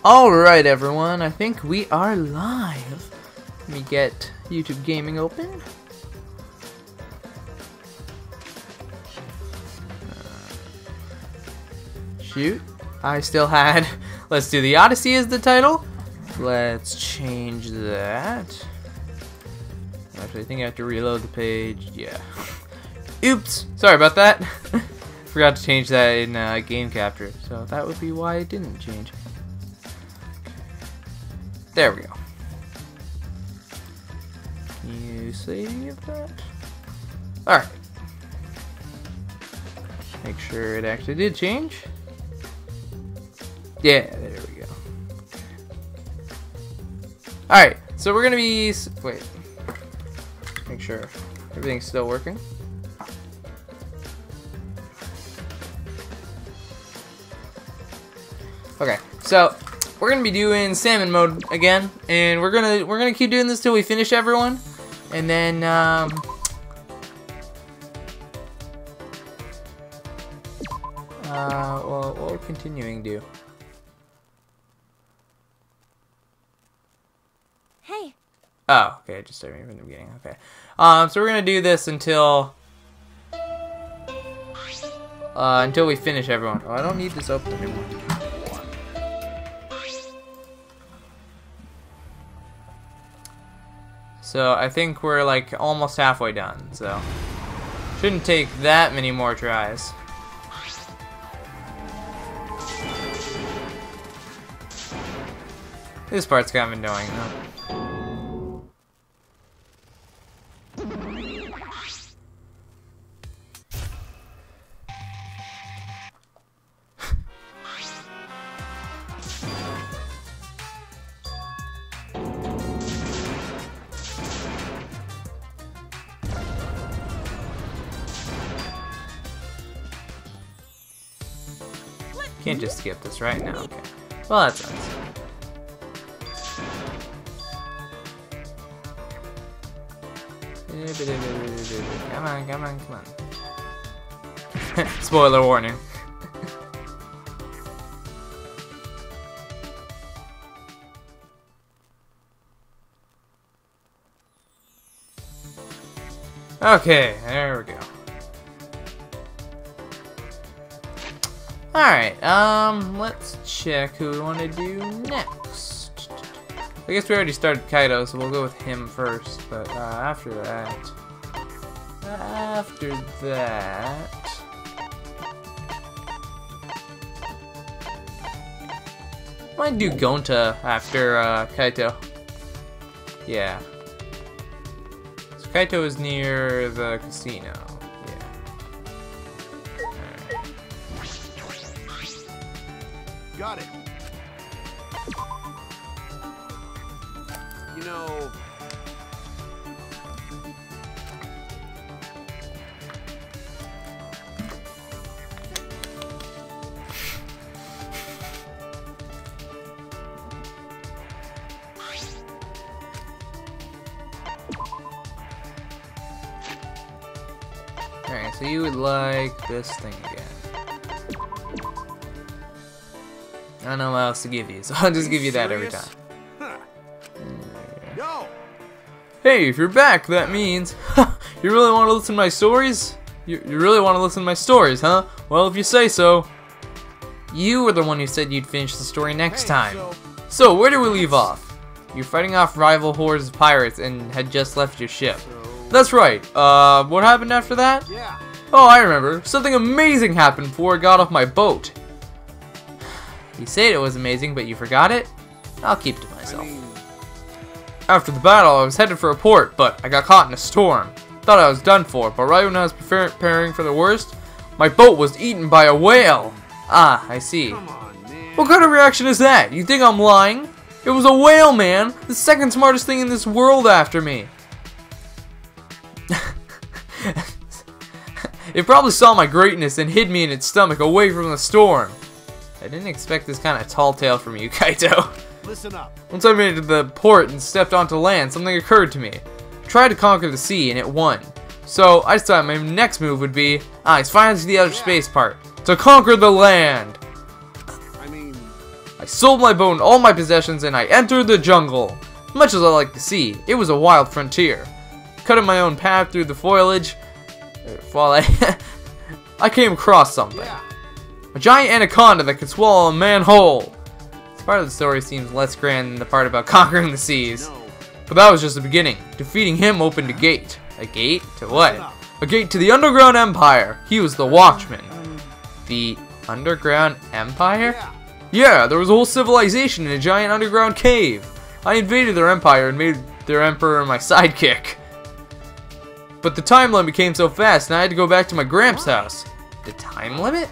Alright everyone, I think we are live. Let me get YouTube Gaming open. Shoot, I still had Let's Do the Odyssey as the title. Let's change that. Actually, I think I have to reload the page. Yeah. Oops, sorry about that. Forgot to change that in game capture, so that would be why it didn't change. There we go. Can you save that? Alright. Make sure it actually did change. Yeah, there we go. Alright, so we're gonna be... Wait. Make sure everything's still working. Okay, so we're gonna be doing salmon mode again, and we're gonna keep doing this till we finish everyone, and then well, what we're continuing to do. Hey. Oh, okay, just starting from the beginning. Okay, so we're gonna do this until we finish everyone. Oh, I don't need this open anymore. So I think we're like almost halfway done, so shouldn't take that many more tries. This part's kind of annoying though. Can't just skip this right now. Okay. Well, that sucks. Come on, come on, come on. Spoiler warning. Okay, there we go. Alright, let's check who we want to do next. I guess we already started Kaito, so we'll go with him first, but after that... Might do Gonta after Kaito. Yeah. So Kaito is near the casino. Got it. You know... Alright, so you would like this thing again. I don't know what else to give you, so I'll just give you that every time. No. Hey, if you're back, that means you really want to listen to my stories? You really want to listen to my stories, huh? Well, if you say so. You were the one who said you'd finish the story next time. So where do we leave off? You're fighting off rival hordes of pirates and had just left your ship. That's right. What happened after that? Yeah. Oh, I remember. Something amazing happened before I got off my boat. You said it was amazing, but you forgot it? I'll keep it to myself. After the battle, I was headed for a port, but I got caught in a storm. Thought I was done for, but right when I was preparing for the worst, my boat was eaten by a whale. Ah, I see. Come on, man. What kind of reaction is that? You think I'm lying? It was a whale, man! The second smartest thing in this world after me. It probably saw my greatness and hid me in its stomach away from the storm. I didn't expect this kind of tall tale from you, Kaito. Listen up. Once I made it to the port and stepped onto land, something occurred to me. I tried to conquer the sea and it won. So I decided my next move would be, it's finally the outer space part, to conquer the land. I mean, I sold my boat and all my possessions and I entered the jungle. Much as I like to see, it was a wild frontier. Cutting my own path through the foliage, while I came across something. A giant anaconda that could swallow a man whole. This part of the story seems less grand than the part about conquering the seas. But that was just the beginning. Defeating him opened a gate. A gate? To what? A gate to the Underground Empire. He was the Watchman. The Underground Empire? Yeah, there was a whole civilization in a giant underground cave. I invaded their empire and made their emperor my sidekick. But the time limit came so fast and I had to go back to my Gramps' house. The time limit?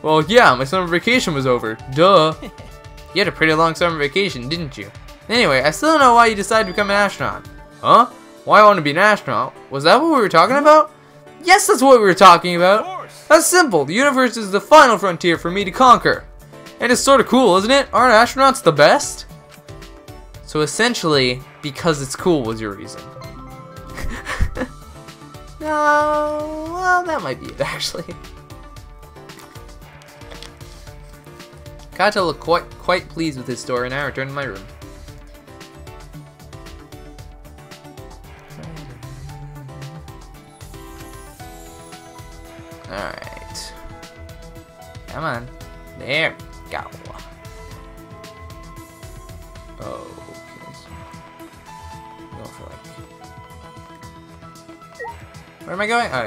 Well, yeah, my summer vacation was over. Duh. You had a pretty long summer vacation, didn't you? Anyway, I still don't know why you decided to become an astronaut. Huh? Why I want to be an astronaut? Was that what we were talking about? Yes, that's what we were talking about. That's simple. The universe is the final frontier for me to conquer. And it's sort of cool, isn't it? Aren't astronauts the best? So essentially, because it's cool was your reason. No, well, that might be it, actually. Kaito looked quite pleased with his story, and I returned to my room. Alright. Come on. There we go. Oh, okay. So go for like... Where am I going? Oh,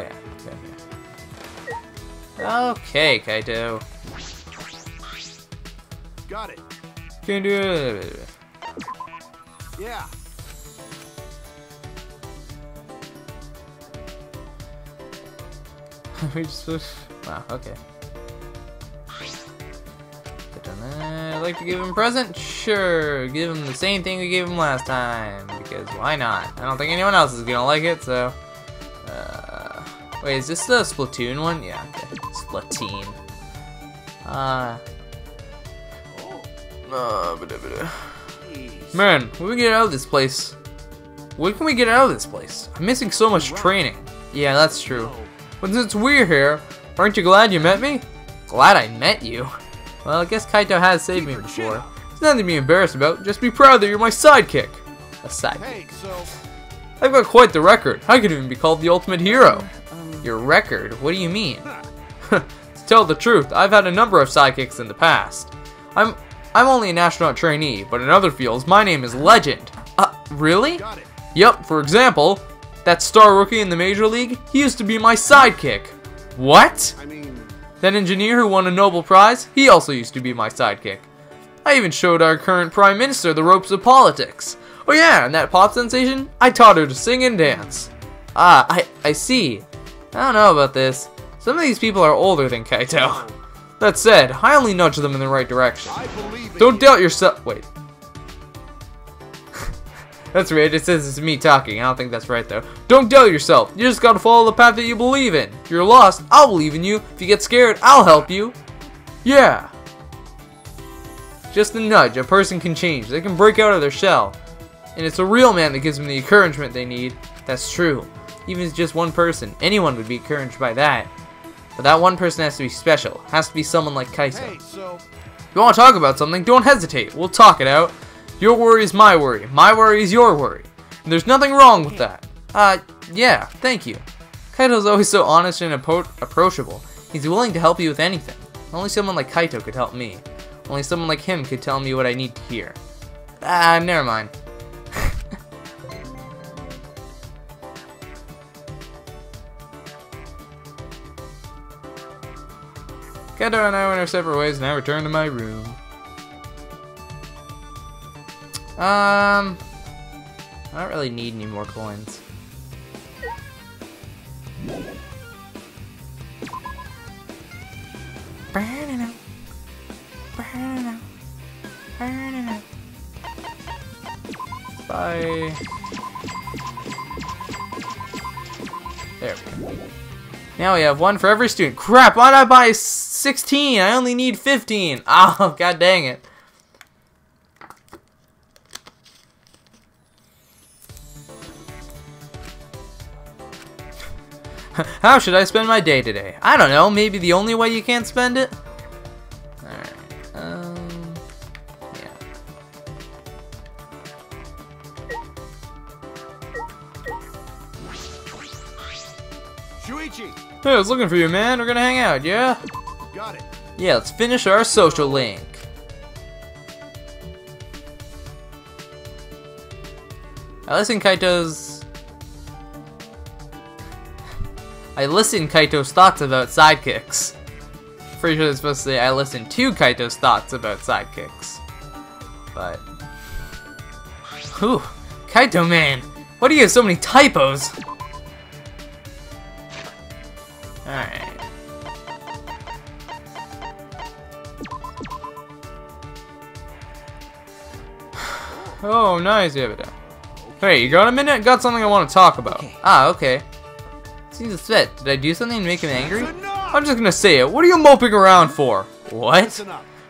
yeah. Okay, Kaito. Got it. Can do it. Yeah. We just... Wow, okay. I'd like to give him a present? Sure, give him the same thing we gave him last time, because why not? I don't think anyone else is gonna like it, so... Wait, is this the Splatoon one? Yeah, okay. Splatoon. Man, when we get out of this place... When can we get out of this place? I'm missing so much training. Yeah, that's true. But since we're here, aren't you glad you met me? Glad I met you? Well, I guess Kaito has saved me before. It's nothing to be embarrassed about. Just be proud that you're my sidekick. A sidekick. Hey, so... I've got quite the record. I could even be called the ultimate hero. Your record? What do you mean? To tell the truth, I've had a number of sidekicks in the past. I'm only an astronaut trainee, but in other fields, my name is Legend. Really? Got it. Yup, for example, that star rookie in the Major League, he used to be my sidekick. What? I mean... That engineer who won a Nobel Prize, he also used to be my sidekick. I even showed our current Prime Minister the ropes of politics. Oh yeah, and that pop sensation, I taught her to sing and dance. I see. I don't know about this. Some of these people are older than Kaito. That said, I only nudge them in the right direction. Don't doubt yourself. Wait. That's weird. It says it's me talking. I don't think that's right, though. Don't doubt yourself. You just gotta follow the path that you believe in. If you're lost, I'll believe in you. If you get scared, I'll help you. Yeah. Just a nudge. A person can change. They can break out of their shell. And it's a real man that gives them the encouragement they need. That's true. Even if it's just one person, anyone would be encouraged by that. But that one person has to be special. Has to be someone like Kaito. Hey, so... If you want to talk about something, don't hesitate. We'll talk it out. Your worry is my worry. My worry is your worry. And there's nothing wrong with that. Yeah, thank you. Kaito's always so honest and approachable. He's willing to help you with anything. Only someone like Kaito could help me. Only someone like him could tell me what I need to hear. Never mind. Kaito and I went our separate ways and I returned to my room. I don't really need any more coins. Bye. There we go. Now we have one for every student. Crap, why did I buy 16? I only need 15. Oh, god dang it. How should I spend my day today? I don't know, maybe the only way you can't spend it? Alright, Shuichi! Hey, I was looking for you, man. We're gonna hang out, yeah? Got it. Yeah, let's finish our social link. I listened Kaito's thoughts about sidekicks. Pretty sure it's supposed to say I listened to Kaito's thoughts about sidekicks. But whew, Kaito man, why do you have so many typos? Alright. Oh, nice, yeah, but hey, you got a minute? Got something I want to talk about. Okay. Ah, okay. Seems upset. Did I do something to make him angry? I'm just gonna say it. What are you moping around for? What?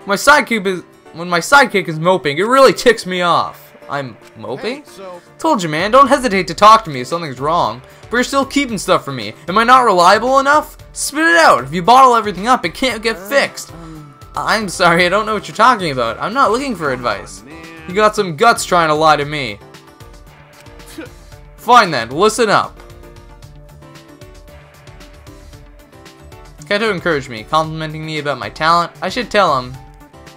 When my sidekick is moping, it really ticks me off. I'm moping? Hey, Told you, man. Don't hesitate to talk to me if something's wrong. But you're still keeping stuff from me. Am I not reliable enough? Spit it out. If you bottle everything up, it can't get fixed. I'm sorry, I don't know what you're talking about. I'm not looking for advice. You got some guts trying to lie to me. Fine then, listen up. Kaito encouraged me, complimenting me about my talent. I should tell him,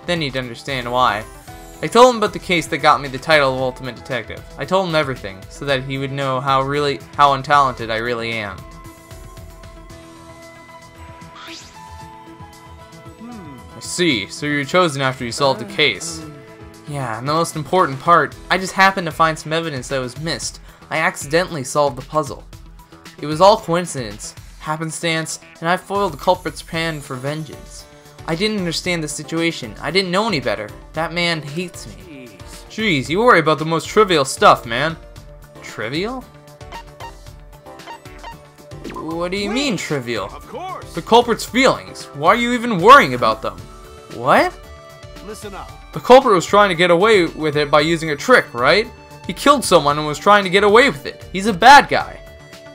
then he'd understand why. I told him about the case that got me the title of Ultimate Detective. I told him everything, so that he would know how untalented I really am. I see, so you were chosen after you solved the case. Yeah, and the most important part, I just happened to find some evidence that was missed. I accidentally solved the puzzle. It was all coincidence, happenstance, and I foiled the culprit's plan for vengeance. I didn't understand the situation. I didn't know any better. That man hates me. Jeez, you worry about the most trivial stuff, man. Trivial? What do you mean, trivial? Of course. The culprit's feelings. Why are you even worrying about them? What? Listen up. The culprit was trying to get away with it by using a trick, right? He killed someone and was trying to get away with it. He's a bad guy.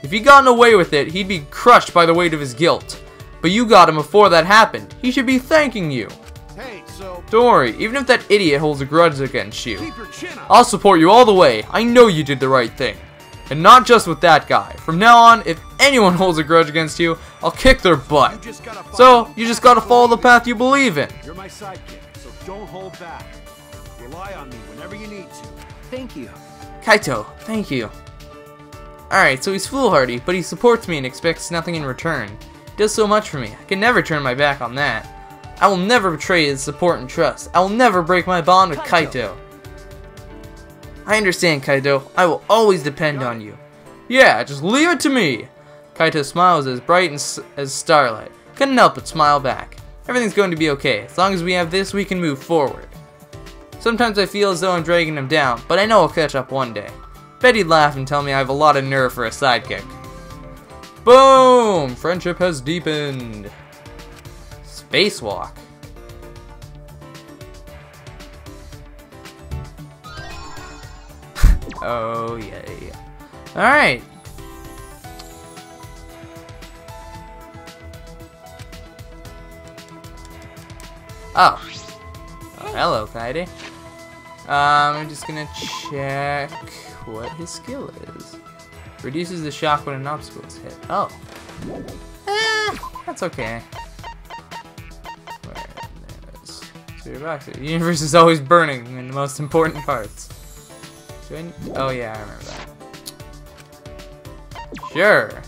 If he'd gotten away with it, he'd be crushed by the weight of his guilt. But you got him before that happened. He should be thanking you. Hey, so Don't worry, even if that idiot holds a grudge against you, keep your chin up. I'll support you all the way. I know you did the right thing. And not just with that guy. From now on, if anyone holds a grudge against you, I'll kick their butt. So, you just gotta follow the path you believe in. You're my sidekick, so don't hold back. Rely on me whenever you need to. Thank you. Kaito, thank you. Alright, so he's foolhardy, but he supports me and expects nothing in return. He does so much for me. I can never turn my back on that. I will never betray his support and trust. I will never break my bond with Kaito. I understand, Kaito. I will always depend on you. Yeah, just leave it to me. Kaito smiles as bright as starlight. Couldn't help but smile back. Everything's going to be okay. As long as we have this, we can move forward. Sometimes I feel as though I'm dragging him down, but I know I'll catch up one day. Bet he'd laugh and tell me I have a lot of nerve for a sidekick. Boom! Friendship has deepened. Spacewalk. Oh, yeah. Alright. Oh. Hello, Kaede. I'm just gonna check what his skill is. Reduces the shock when an obstacle is hit. Oh. That's okay. Where is... So you're back to... The universe is always burning in the most important parts. Oh yeah, I remember that. Sure.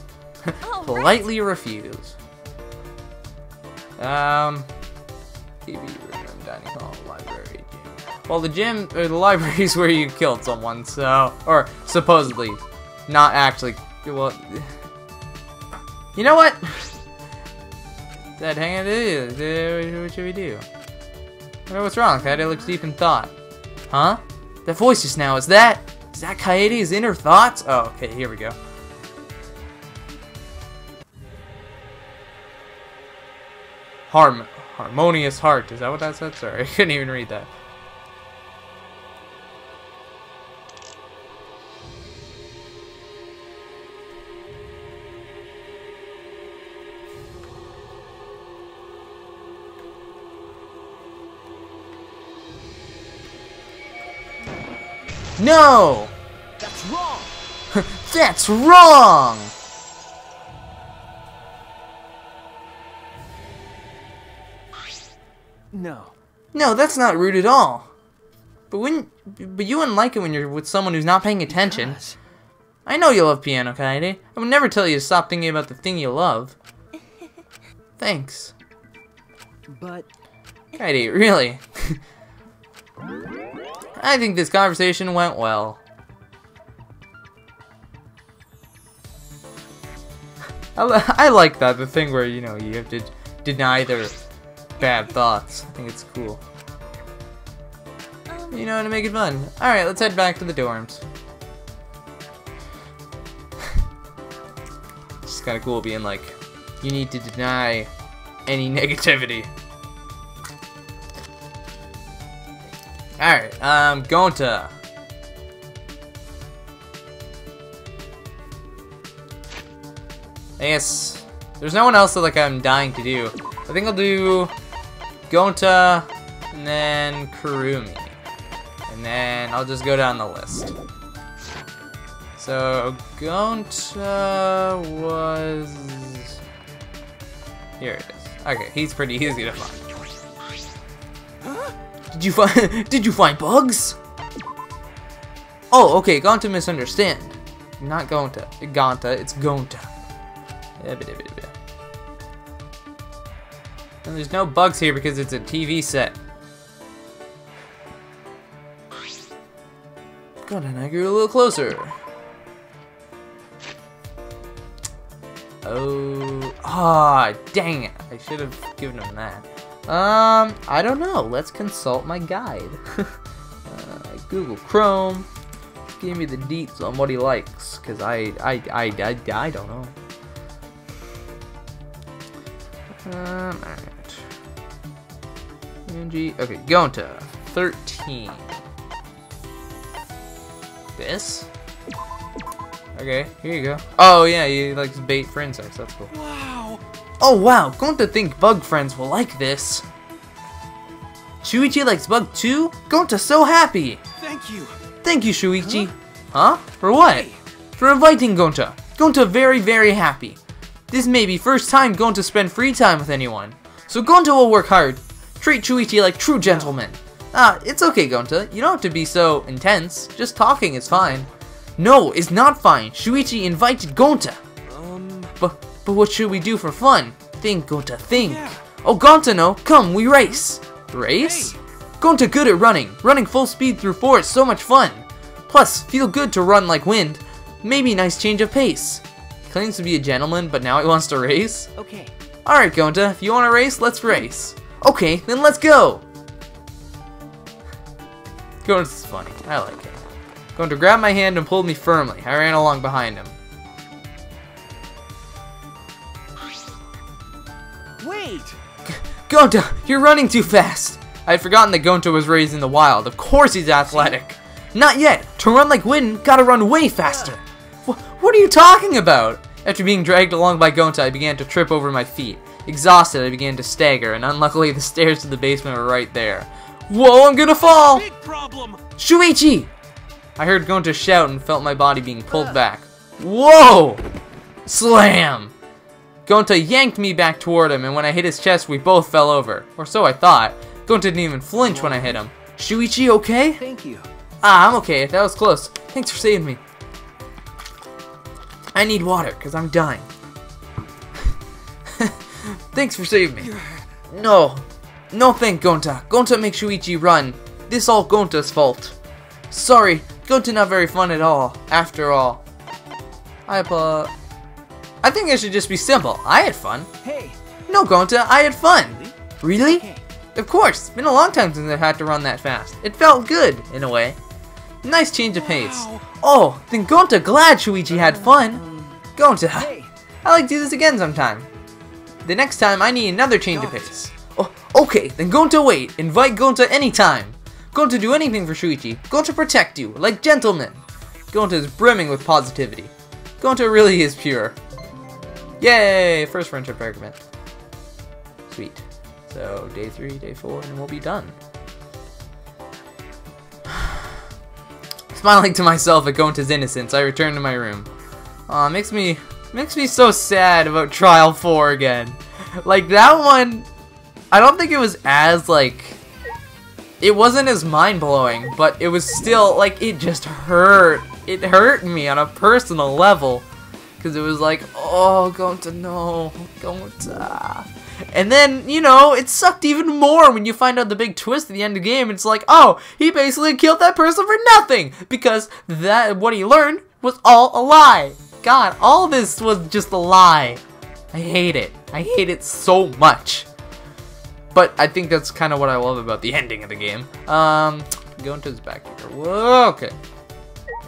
Politely refuse. TV room, dining hall, library, gym. Well, the gym or the library is where you killed someone, so, or supposedly, not actually. Well, you know what? Dad, hang on. What should we do? What's wrong? Kaede looks deep in thought. Huh? That voice just now, is that Kaede's inner thoughts? Oh, okay, here we go. Harmonious heart, is that what that said? Sorry, I couldn't even read that. No! That's wrong! That's wrong! No. No, that's not rude at all. But you wouldn't like it when you're with someone who's not paying attention. Because I know you love piano, Kaede. I would never tell you to stop thinking about the thing you love. Thanks. But Kaede, really? I think this conversation went well. I like that, the thing where, you know, you have to deny their bad thoughts. I think it's cool. You know, to make it fun. Alright, let's head back to the dorms. It's kind of cool being like, you need to deny any negativity. Alright, Gonta. I guess there's no one else that like I'm dying to do. I think I'll do Gonta and then Kurumi. And then I'll just go down the list. So Gonta was here it is. Okay, he's pretty easy to find. Did you find bugs? Oh, okay, Gonta misunderstand. Not Gonta. Gonta, it's Gonta. And there's no bugs here because it's a TV set. Gonta and I grew a little closer. Oh, dang it. I should have given him that. I don't know. Let's consult my guide. Google Chrome. Give me the deets on what he likes, cause I don't know. Alright. Okay, Gonta 13. This? Okay, here you go. Oh yeah, he likes bait for insects. That's cool. wow. Oh wow, Gonta think bug friends will like this. Shuichi likes bug too? Gonta's so happy! Thank you. Thank you, Shuichi. Huh? For what? Hey. For inviting Gonta. Gonta very, very happy. This may be first time Gonta spend free time with anyone. So Gonta will work hard. Treat Shuichi like true gentlemen. It's okay, Gonta. You don't have to be so intense. Just talking is fine. No, it's not fine. Shuichi invited Gonta. But what should we do for fun? Think, Gonta, think. Yeah. Oh, Gonta, no. Come, we race. Race? Hey. Gonta good at running. Running full speed through forest, so much fun. Plus, feel good to run like wind. Maybe nice change of pace. He claims to be a gentleman, but now he wants to race? Okay. Alright, Gonta, if you want to race, let's race. Okay, then let's go. Gonta's funny. I like it. Gonta grabbed my hand and pulled me firmly. I ran along behind him. Wait. Gonta, you're running too fast. I had forgotten that Gonta was raised in the wild. Of course he's athletic. Not yet. To run like wind, gotta run way faster. What are you talking about? After being dragged along by Gonta, I began to trip over my feet. Exhausted, I began to stagger, and unluckily the stairs to the basement were right there. Whoa, I'm gonna fall! Big problem. Shuichi! I heard Gonta shout and felt my body being pulled back. Whoa! Slam! Gonta yanked me back toward him, and when I hit his chest, we both fell over. Or so I thought. Gonta didn't even flinch when I hit him. Shuichi, okay? Thank you. I'm okay. That was close. Thanks for saving me. I need water, because I'm dying. Thanks for saving me. No. No thank Gonta. Gonta makes Shuichi run. This all Gonta's fault. Sorry. Gonta not very fun at all. After all. I think it should just be simple. I had fun. Hey. No, Gonta, I had fun. Really? Okay. Of course. It's been a long time since I've had to run that fast. It felt good, in a way. Nice change of pace. Wow. Oh, then Gonta glad Shuichi had fun. Gonta, Hey. I like to do this again sometime. The next time I need another change of pace. Oh, okay, then Gonta wait. Invite Gonta anytime. Gonta do anything for Shuichi. Gonta protect you, like gentlemen. Gonta is brimming with positivity. Gonta really is pure. Yay! First friendship argument. Sweet. So, day 3, day 4, and we'll be done. Smiling to myself at Gonta's innocence, I return to my room. Aw, makes me so sad about Trial 4 again. Like, that one, I don't think it was as, like, it wasn't as mind-blowing, but it was still, like, it just hurt. It hurt me on a personal level. Because it was like, oh, Gonta, no, Gonta. And then, you know, it sucked even more when you find out the big twist at the end of the game. It's like, oh, he basically killed that person for nothing. Because what he learned was all a lie. God, all this was just a lie. I hate it. I hate it so much. But I think that's kind of what I love about the ending of the game. Gonta's back here. Whoa, okay.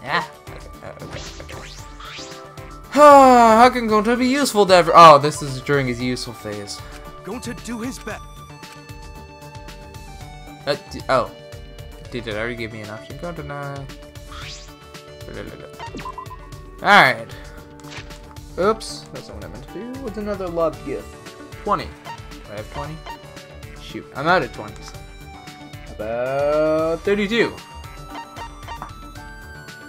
Yeah. Okay. How can Gonta be useful to ever? Oh, this is during his useful phase. Gonta do his best. Oh. Did it already give me an option? Gonta, nah. Alright. Oops. That's not what I meant to do. What's another love gift? 20. Do I have 20? Shoot. I'm out of 20s. About 32.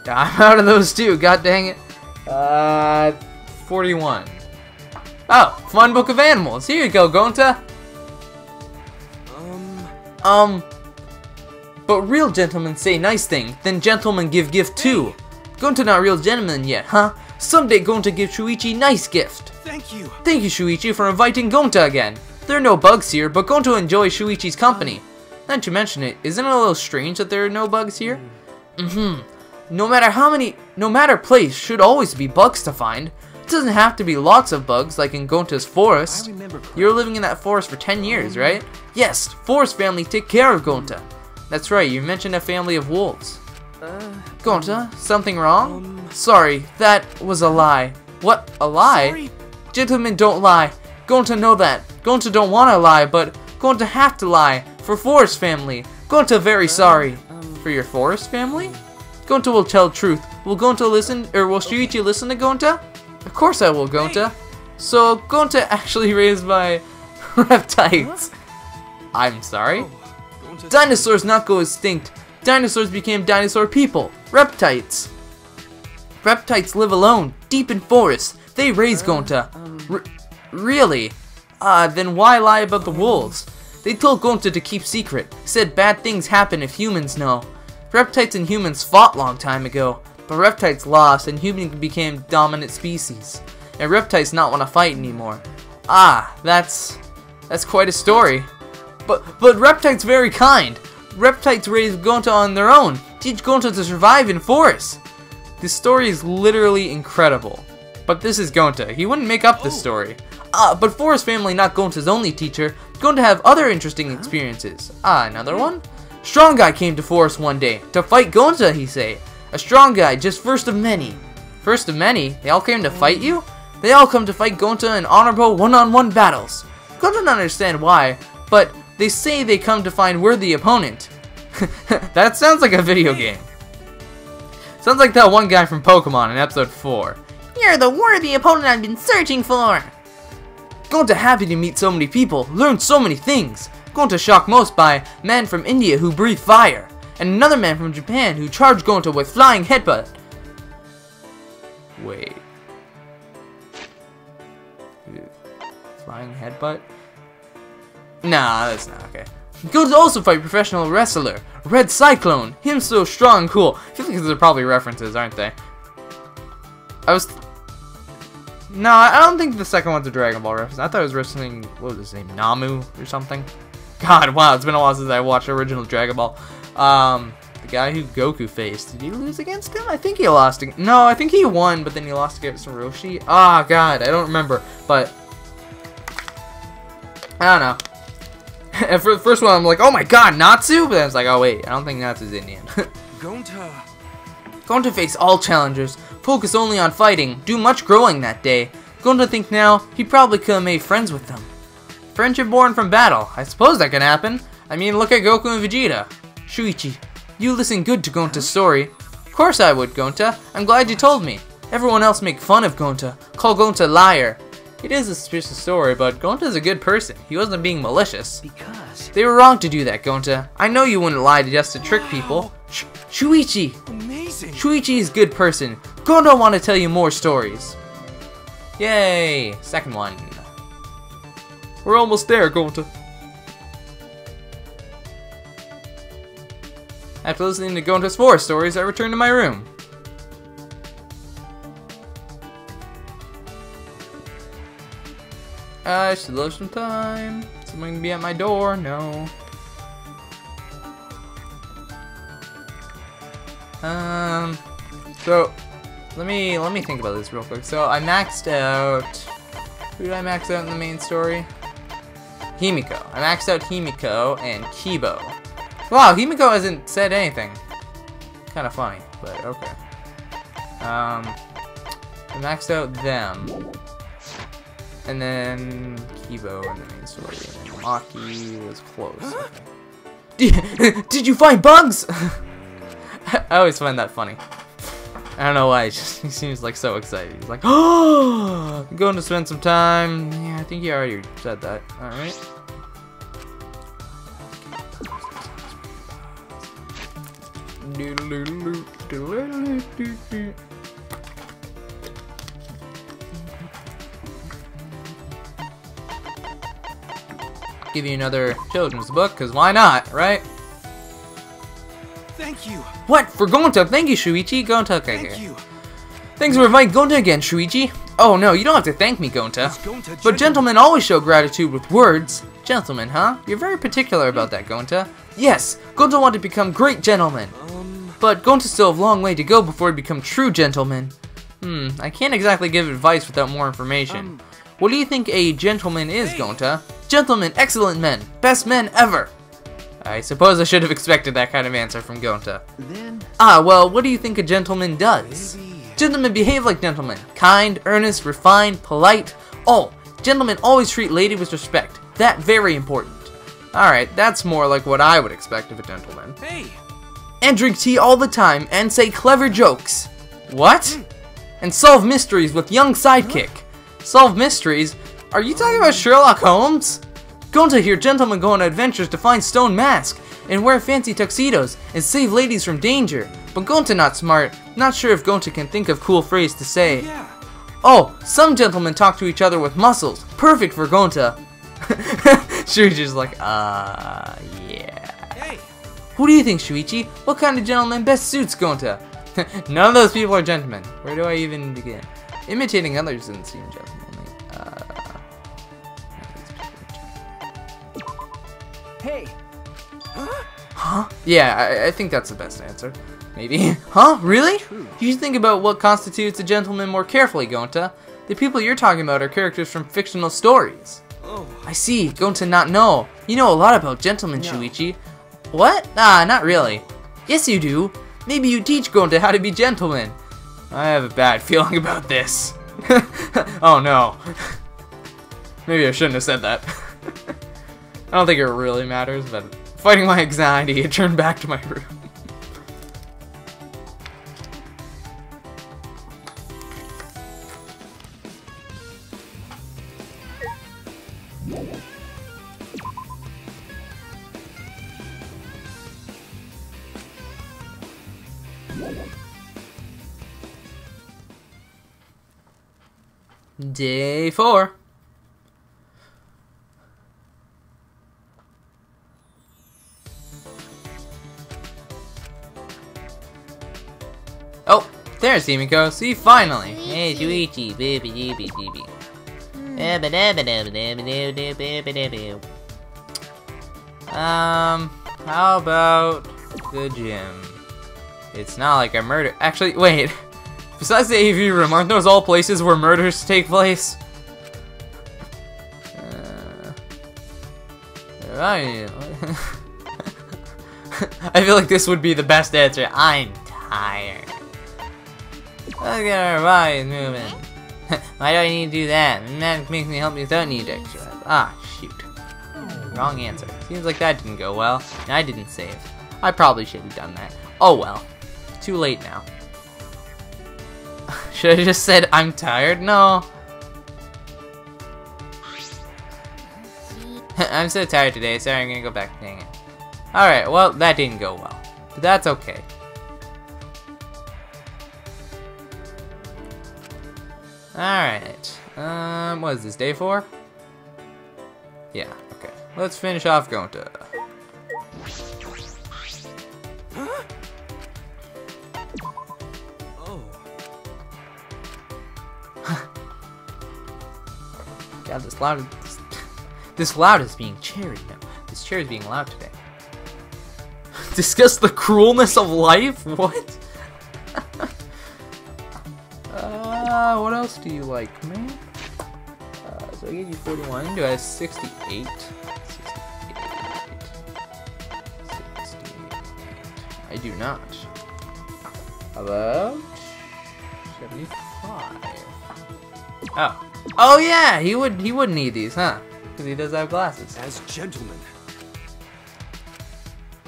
I'm out of those too. God dang it. 41. Oh, fun book of animals. Here you go, Gonta. But real gentlemen say nice thing, then gentlemen give gift too. Gonta not real gentleman yet, huh? Someday Gonta give Shuichi nice gift. Thank you. Thank you, Shuichi, for inviting Gonta again. There are no bugs here, but Gonta enjoys Shuichi's company. Now that you mention it, isn't it a little strange that there are no bugs here? No matter place should always be bugs to find. It doesn't have to be lots of bugs like in Gonta's forest. You're living in that forest for 10 years, right? Yes, forest family take care of Gonta. That's right, you mentioned a family of wolves. Gonta, something wrong? Sorry, that was a lie. What, a lie? Sorry. Gentlemen don't lie. Gonta know that. Gonta don't want to lie, but Gonta have to lie. For forest family. Gonta very sorry. For your forest family? Gonta will tell truth. Will Gonta listen, or will Shuichi listen to Gonta? Of course I will, Gonta. So, Gonta actually raised by reptiles. I'm sorry? Dinosaurs not go extinct. Dinosaurs became dinosaur people. Reptiles. Reptiles live alone, deep in forests. They raise Gonta. Really? Then why lie about the wolves? They told Gonta to keep secret. Said bad things happen if humans know. Reptiles and humans fought long time ago, but reptiles lost and humans became dominant species. And reptiles not want to fight anymore. That's quite a story. But reptiles very kind. Reptiles raise Gonta on their own. Teach Gonta to survive in forests. This story is literally incredible. But this is Gonta. He wouldn't make up this story. But forest family not Gonta's only teacher. Gonta have other interesting experiences. Another one? Strong guy came to forest one day to fight Gonta, he say. A strong guy, just first of many. First of many? They all came to fight you? They all come to fight Gonta in honorable one-on-one battles. Gonta don't understand why, but they say they come to find worthy opponent. That sounds like a video game. Sounds like that one guy from Pokemon in episode 4. You're the worthy opponent I've been searching for. Gonta happy to meet so many people, learn so many things. Gonta shocked most by man from India who breathed fire, and another man from Japan who charged Gonta with flying headbutt. Wait. Flying headbutt? Nah, that's not okay. Gonta also fight professional wrestler, Red Cyclone. Him so strong and cool. I feel like these are probably references, aren't they? No, I don't think the second one's a Dragon Ball reference. I thought it was wrestling, what was his name, Namu or something? God, wow, it's been a while since I watched original Dragon Ball. The guy who Goku faced, did he lose against him? I think he lost. No, I think he won, but then he lost against Roshi. God, I don't remember, but I don't know. And for the first one, I'm like, oh my god, Natsu? But then I was like, oh wait, I don't think Natsu's Indian. Gonta face all challengers, focus only on fighting, do much growing that day. Gonta think now, he probably could have made friends with them. Friendship born from battle, I suppose that can happen. I mean, look at Goku and Vegeta. Shuichi, you listen good to Gonta's story. Of course I would, Gonta. I'm glad you told me. Everyone else make fun of Gonta, call Gonta a liar. It is a suspicious story, but Gonta's a good person. He wasn't being malicious. Because they were wrong to do that, Gonta. I know you wouldn't lie just to trick people. Shuichi! Amazing! Shuichi is a good person. Gonta want to tell you more stories. Yay! Second one. We're almost there, Gonta. After listening to Gonta's forest stories, I returned to my room. I should load some time. Someone gonna be at my door? No. So let me think about this real quick. So I maxed out. Who did I max out in the main story? Himiko. I maxed out Himiko and Kibo. Wow, Himiko hasn't said anything. Kind of funny, but okay. I maxed out them. And then Kibo in the main story. And then Maki was close. Okay. Did you find bugs? I always find that funny. I don't know why, he seems like so excited. He's like, oh, I'm going to spend some time. Yeah, I think he already said that. Alright. Give you another children's book, because why not, right? Thank you. What? For Gonta? Thank you, Shuichi. Gonta, okay. Thank you. Thanks for inviting Gonta again, Shuichi. Oh no, you don't have to thank me, Gonta. Gonta, But gentlemen always show gratitude with words. Gentlemen, huh? You're very particular about that, Gonta. Yes, Gonta wanted to become great gentlemen. But Gonta still have a long way to go before he become true gentlemen. I can't exactly give advice without more information. What do you think a gentleman is, Gonta? Gentlemen, excellent men, best men ever. I suppose I should have expected that kind of answer from Gonta. Then, Well, what do you think a gentleman does? maybe. Gentlemen behave like gentlemen. Kind, earnest, refined, polite. Oh, gentlemen always treat lady with respect. That very important. Alright, that's more like what I would expect of a gentleman. Hey. And drink tea all the time and say clever jokes. What? And solve mysteries with young sidekick. Solve mysteries? Are you talking about Sherlock Holmes? Gonta here, gentlemen go on adventures to find stone mask and wear fancy tuxedos and save ladies from danger. But Gonta not smart. Not sure if Gonta can think of cool phrase to say. Yeah. Oh, some gentlemen talk to each other with muscles. Perfect for Gonta. Shuichi's like, yeah. Hey. Who do you think, Shuichi? What kind of gentleman best suits Gonta? None of those people are gentlemen. Where do I even begin? Imitating others doesn't seem gentlemanly. Hey. Huh? Yeah, I think that's the best answer. Maybe. Huh? Really? You should think about what constitutes a gentleman more carefully, Gonta. The people you're talking about are characters from fictional stories. Oh. I see. Gonta not know. You know a lot about gentlemen, No. Shuichi. What? Not really. Yes, you do. Maybe you teach Gonta how to be gentlemen. I have a bad feeling about this. Oh no. Maybe I shouldn't have said that. I don't think it really matters, but fighting my anxiety, I turned back to my room. Day 4. Oh, there's Himiko. See, finally. Hey, Shuichi. How about the gym? It's not like a murder. Actually, wait. Besides the AV room, aren't those all places where murders take place? I feel like this would be the best answer. I'm tired. Look at our bodies moving. Why do I need to do that? That makes me help me without need exercise. Ah, shoot. Wrong answer. Seems like that didn't go well. And I didn't save. I probably should have done that. Oh well. Too late now. Should I have just said I'm tired? No. I'm so tired today. Sorry, I'm gonna go back. Dang it. Alright, well, that didn't go well. But that's okay. Alright. What is this, day 4? Yeah, okay. Let's finish off Gonta. Huh? God, this loud is being cherry. No, this cherry is being loud today. Discuss the cruelness of life? What? What else do you like, man? So I gave you 41. Do I have 68? 68. I do not. How about 75? Oh. Oh yeah, he would need these, huh? Because he does have glasses. As gentlemen.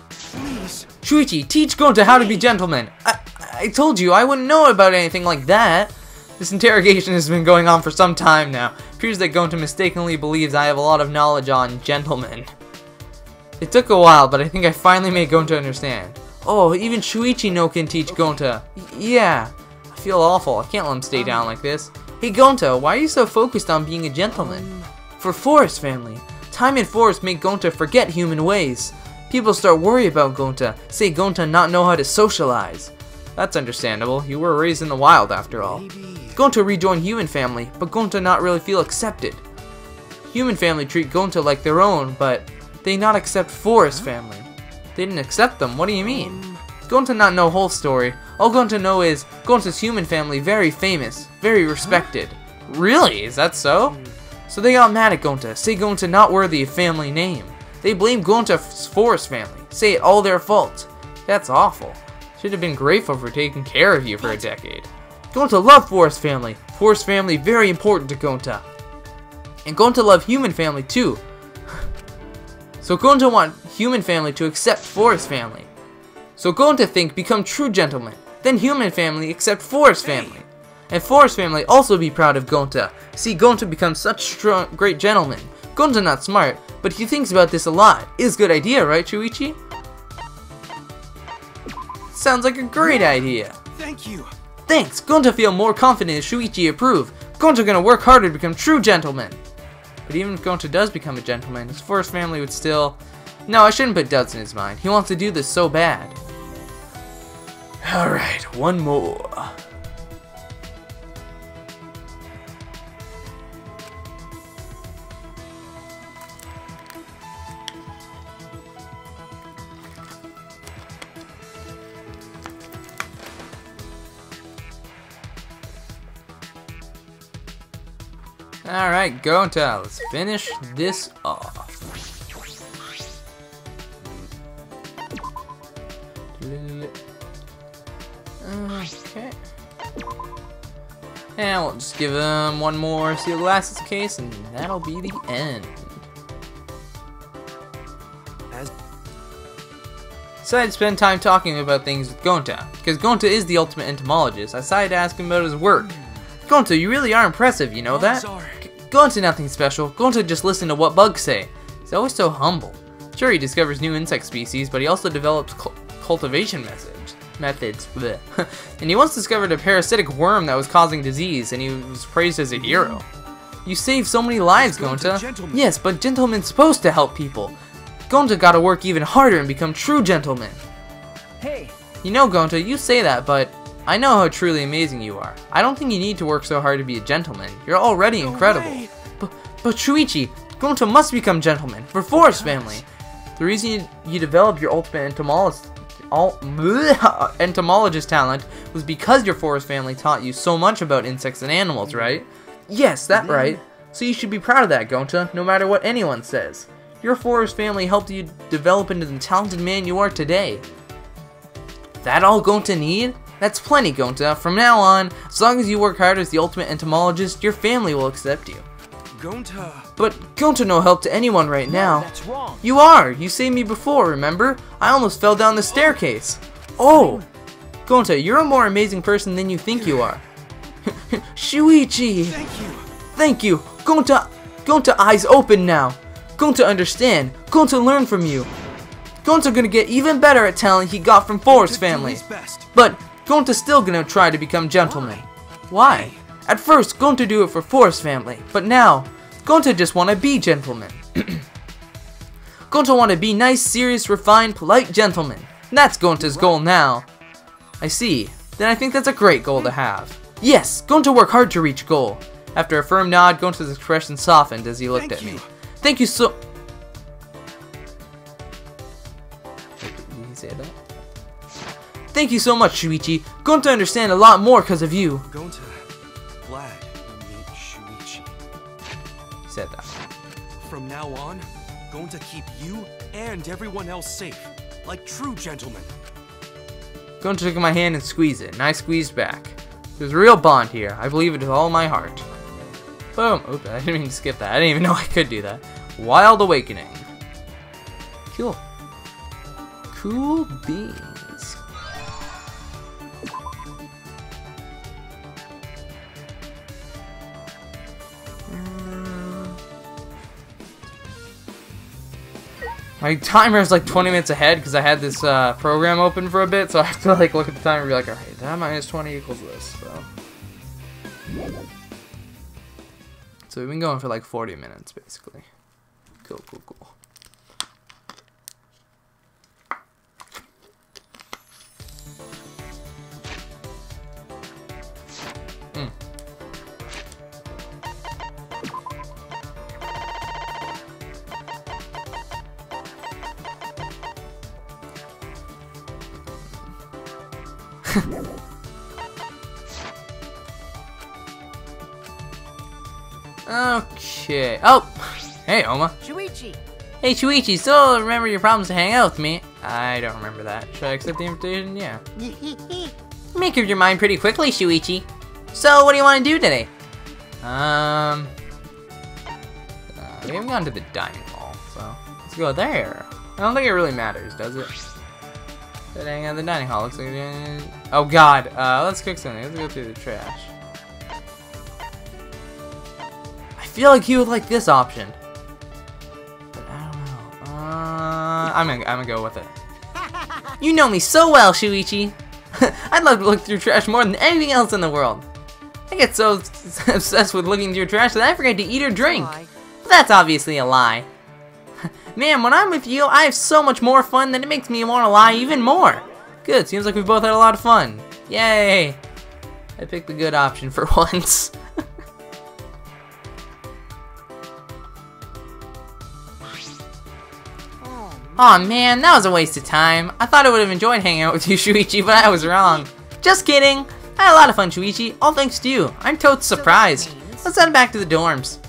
Please. Shuichi, teach Gonta how to be gentlemen. I told you I wouldn't know about anything like that. This interrogation has been going on for some time now. Appears that Gonta mistakenly believes I have a lot of knowledge on gentlemen. It took a while, but I think I finally made Gonta understand. Oh, even Shuichi no can teach Gonta. Yeah. I feel awful. I can't let him stay down like this. Hey Gonta, why are you so focused on being a gentleman? For Forest family. Time in Forest make Gonta forget human ways. People start worry about Gonta, say Gonta not know how to socialize. That's understandable. You were raised in the wild after all. Gonta rejoin human family, but Gonta not really feel accepted. Human family treat Gonta like their own, but they not accept Forest family. They didn't accept them. What do you mean? Gonta not know whole story. All Gonta know is Gonta's human family very famous, very respected. Really? Is that so? So they got mad at Gonta, say Gonta not worthy of family name. They blame Gonta's Forest family, say it all their fault. That's awful. Should have been grateful for taking care of you for a decade. Gonta love Forest family. Forest family very important to Gonta. And Gonta love human family too. So Gonta want human family to accept Forest family. So Gonta think become true gentlemen. Then human family accept Forest family. And Forest family also be proud of Gonta. See Gonta become such strong, great gentleman. Gonta not smart, but he thinks about this a lot. Is good idea, right, Shuichi? Sounds like a great idea. Thank you. Thanks. Gonta feel more confident if Shuichi approve. Gonta gonna work harder to become true gentlemen. But even if Gonta does become a gentleman, his Forest family would still... No, I shouldn't put doubts in his mind. He wants to do this so bad. Alright, one more. Alright, Gonta, let's finish this off. Okay. And we'll just give him one more sealed glasses case, and that'll be the end. So I'd spend time talking about things with Gonta, because Gonta is the ultimate entomologist. I decided to ask him about his work. Gonta, you really are impressive, you know that? Gonta nothing special. Gonta just listen to what bugs say. He's always so humble. Sure, he discovers new insect species, but he also develops cultivation methods. Bleh. And he once discovered a parasitic worm that was causing disease, and he was praised as a hero. You saved so many lives, Gonta. Yes, but gentlemen's supposed to help people. Gonta gotta work even harder and become true gentlemen. Hey. You know, Gonta, you say that, but I know how truly amazing you are. I don't think you need to work so hard to be a gentleman. You're already incredible. But Shuichi, Gonta must become gentleman for Forest family. The reason you developed your ultimate entomologist talent was because your Forest family taught you so much about insects and animals, right? Yes, that's right. So you should be proud of that, Gonta, no matter what anyone says. Your Forest family helped you develop into the talented man you are today. That all Gonta need? That's plenty, Gonta. From now on, as long as you work hard as the ultimate entomologist, your family will accept you. Gonta. But Gonta no help to anyone right now. That's wrong. You are. You saved me before, remember? I almost fell down the staircase. Oh! Gonta, you're a more amazing person than you think you are. Shuichi! Thank you. Thank you. Gonta eyes open now. Gonta understand. Gonta learn from you. Gonta gonna get even better at talent he got from Forest family. But Gonta still gonna try to become gentleman. Why? At first, Gonta do it for Forest family, but now, Gonta just wanna be gentleman. Gonta wanna be nice, serious, refined, polite gentleman. That's Gonta's goal now. I see. Then I think that's a great goal to have. Yes, Gonta work hard to reach goal. After a firm nod, Gonta's expression softened as he looked at me. Thank you so... Did he say that? Thank you so much, Shuichi. Going to understand a lot more because of you. Gonta, glad you meet Shuichi. He said that. From now on, going to keep you and everyone else safe, like true gentlemen. Gonta took my hand and squeezed it, and I squeezed back. There's a real bond here. I believe it with all my heart. Boom. Oops, I didn't mean to skip that. I didn't even know I could do that. Wild awakening. Cool. Cool beans. My timer is like 20 minutes ahead because I had this program open for a bit, so I have to like look at the timer and be like, alright, that minus 20 equals this, so we've been going for like 40 minutes basically. Cool, cool, cool. Okay. Oh! Hey, Oma. Shuichi! Hey, Shuichi, still remember your promise to hang out with me? I don't remember that. Should I accept the invitation? Yeah. Make up your mind pretty quickly, Shuichi. So, what do you want to do today? We haven't gone to the dining hall, so let's go there. I don't think it really matters, does it? Sitting at the dining hall looks like. Oh God! Let's cook something. Let's go through the trash. I feel like he would like this option, but I don't know. I'm gonna go with it. You know me so well, Shuichi. I'd love to look through trash more than anything else in the world. I get so obsessed with looking through trash that I forget to eat or drink. But that's obviously a lie. Man, when I'm with you, I have so much more fun that it makes me want to lie even more. Good, seems like we both had a lot of fun. Yay! I picked the good option for once. Aw man, that was a waste of time. I thought I would have enjoyed hanging out with you, Shuichi, but I was wrong. Just kidding. I had a lot of fun, Shuichi. All thanks to you. I'm totes surprised. Let's head back to the dorms.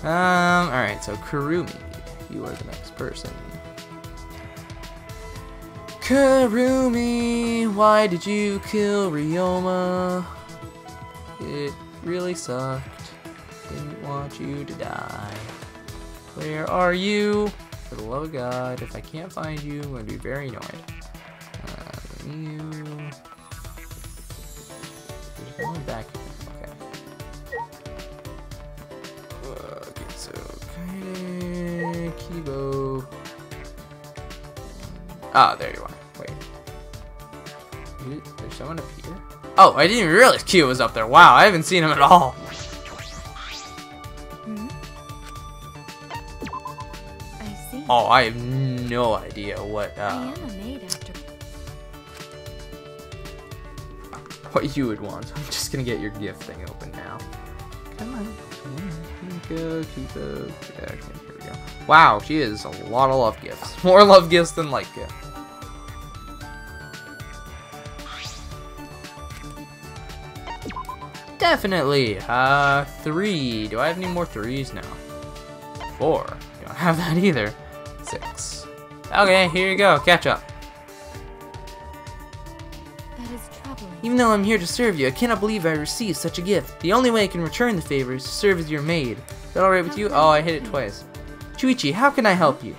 Alright, so Kurumi, you are the next person. Kurumi, why did you kill Ryoma? It really sucked. Didn't want you to die. Where are you? For the love of God, if I can't find you, I'm gonna be very annoyed. There's no one back here. Okay, so Kaede, Kibo. Ah, there you are. Wait. There's someone up here? Oh, I didn't even realize Kyo was up there. Wow, I haven't seen him at all. I see. Oh, I have no idea what I am a maid after. What you would want. I'm just gonna get your gift thing open now. Come on. Go, keep it. Yeah, okay, here we go. Wow, she is a lot of love gifts. More love gifts than like gifts. Definitely. 3. Do I have any more 3s now? 4. Don't have that either. 6. Okay, here you go. Catch up. That is troubling. Even though I'm here to serve you, I cannot believe I received such a gift. The only way I can return the favor is to serve as your maid. Is that alright with you? Oh, I hit it twice. Shuichi, how can I help you?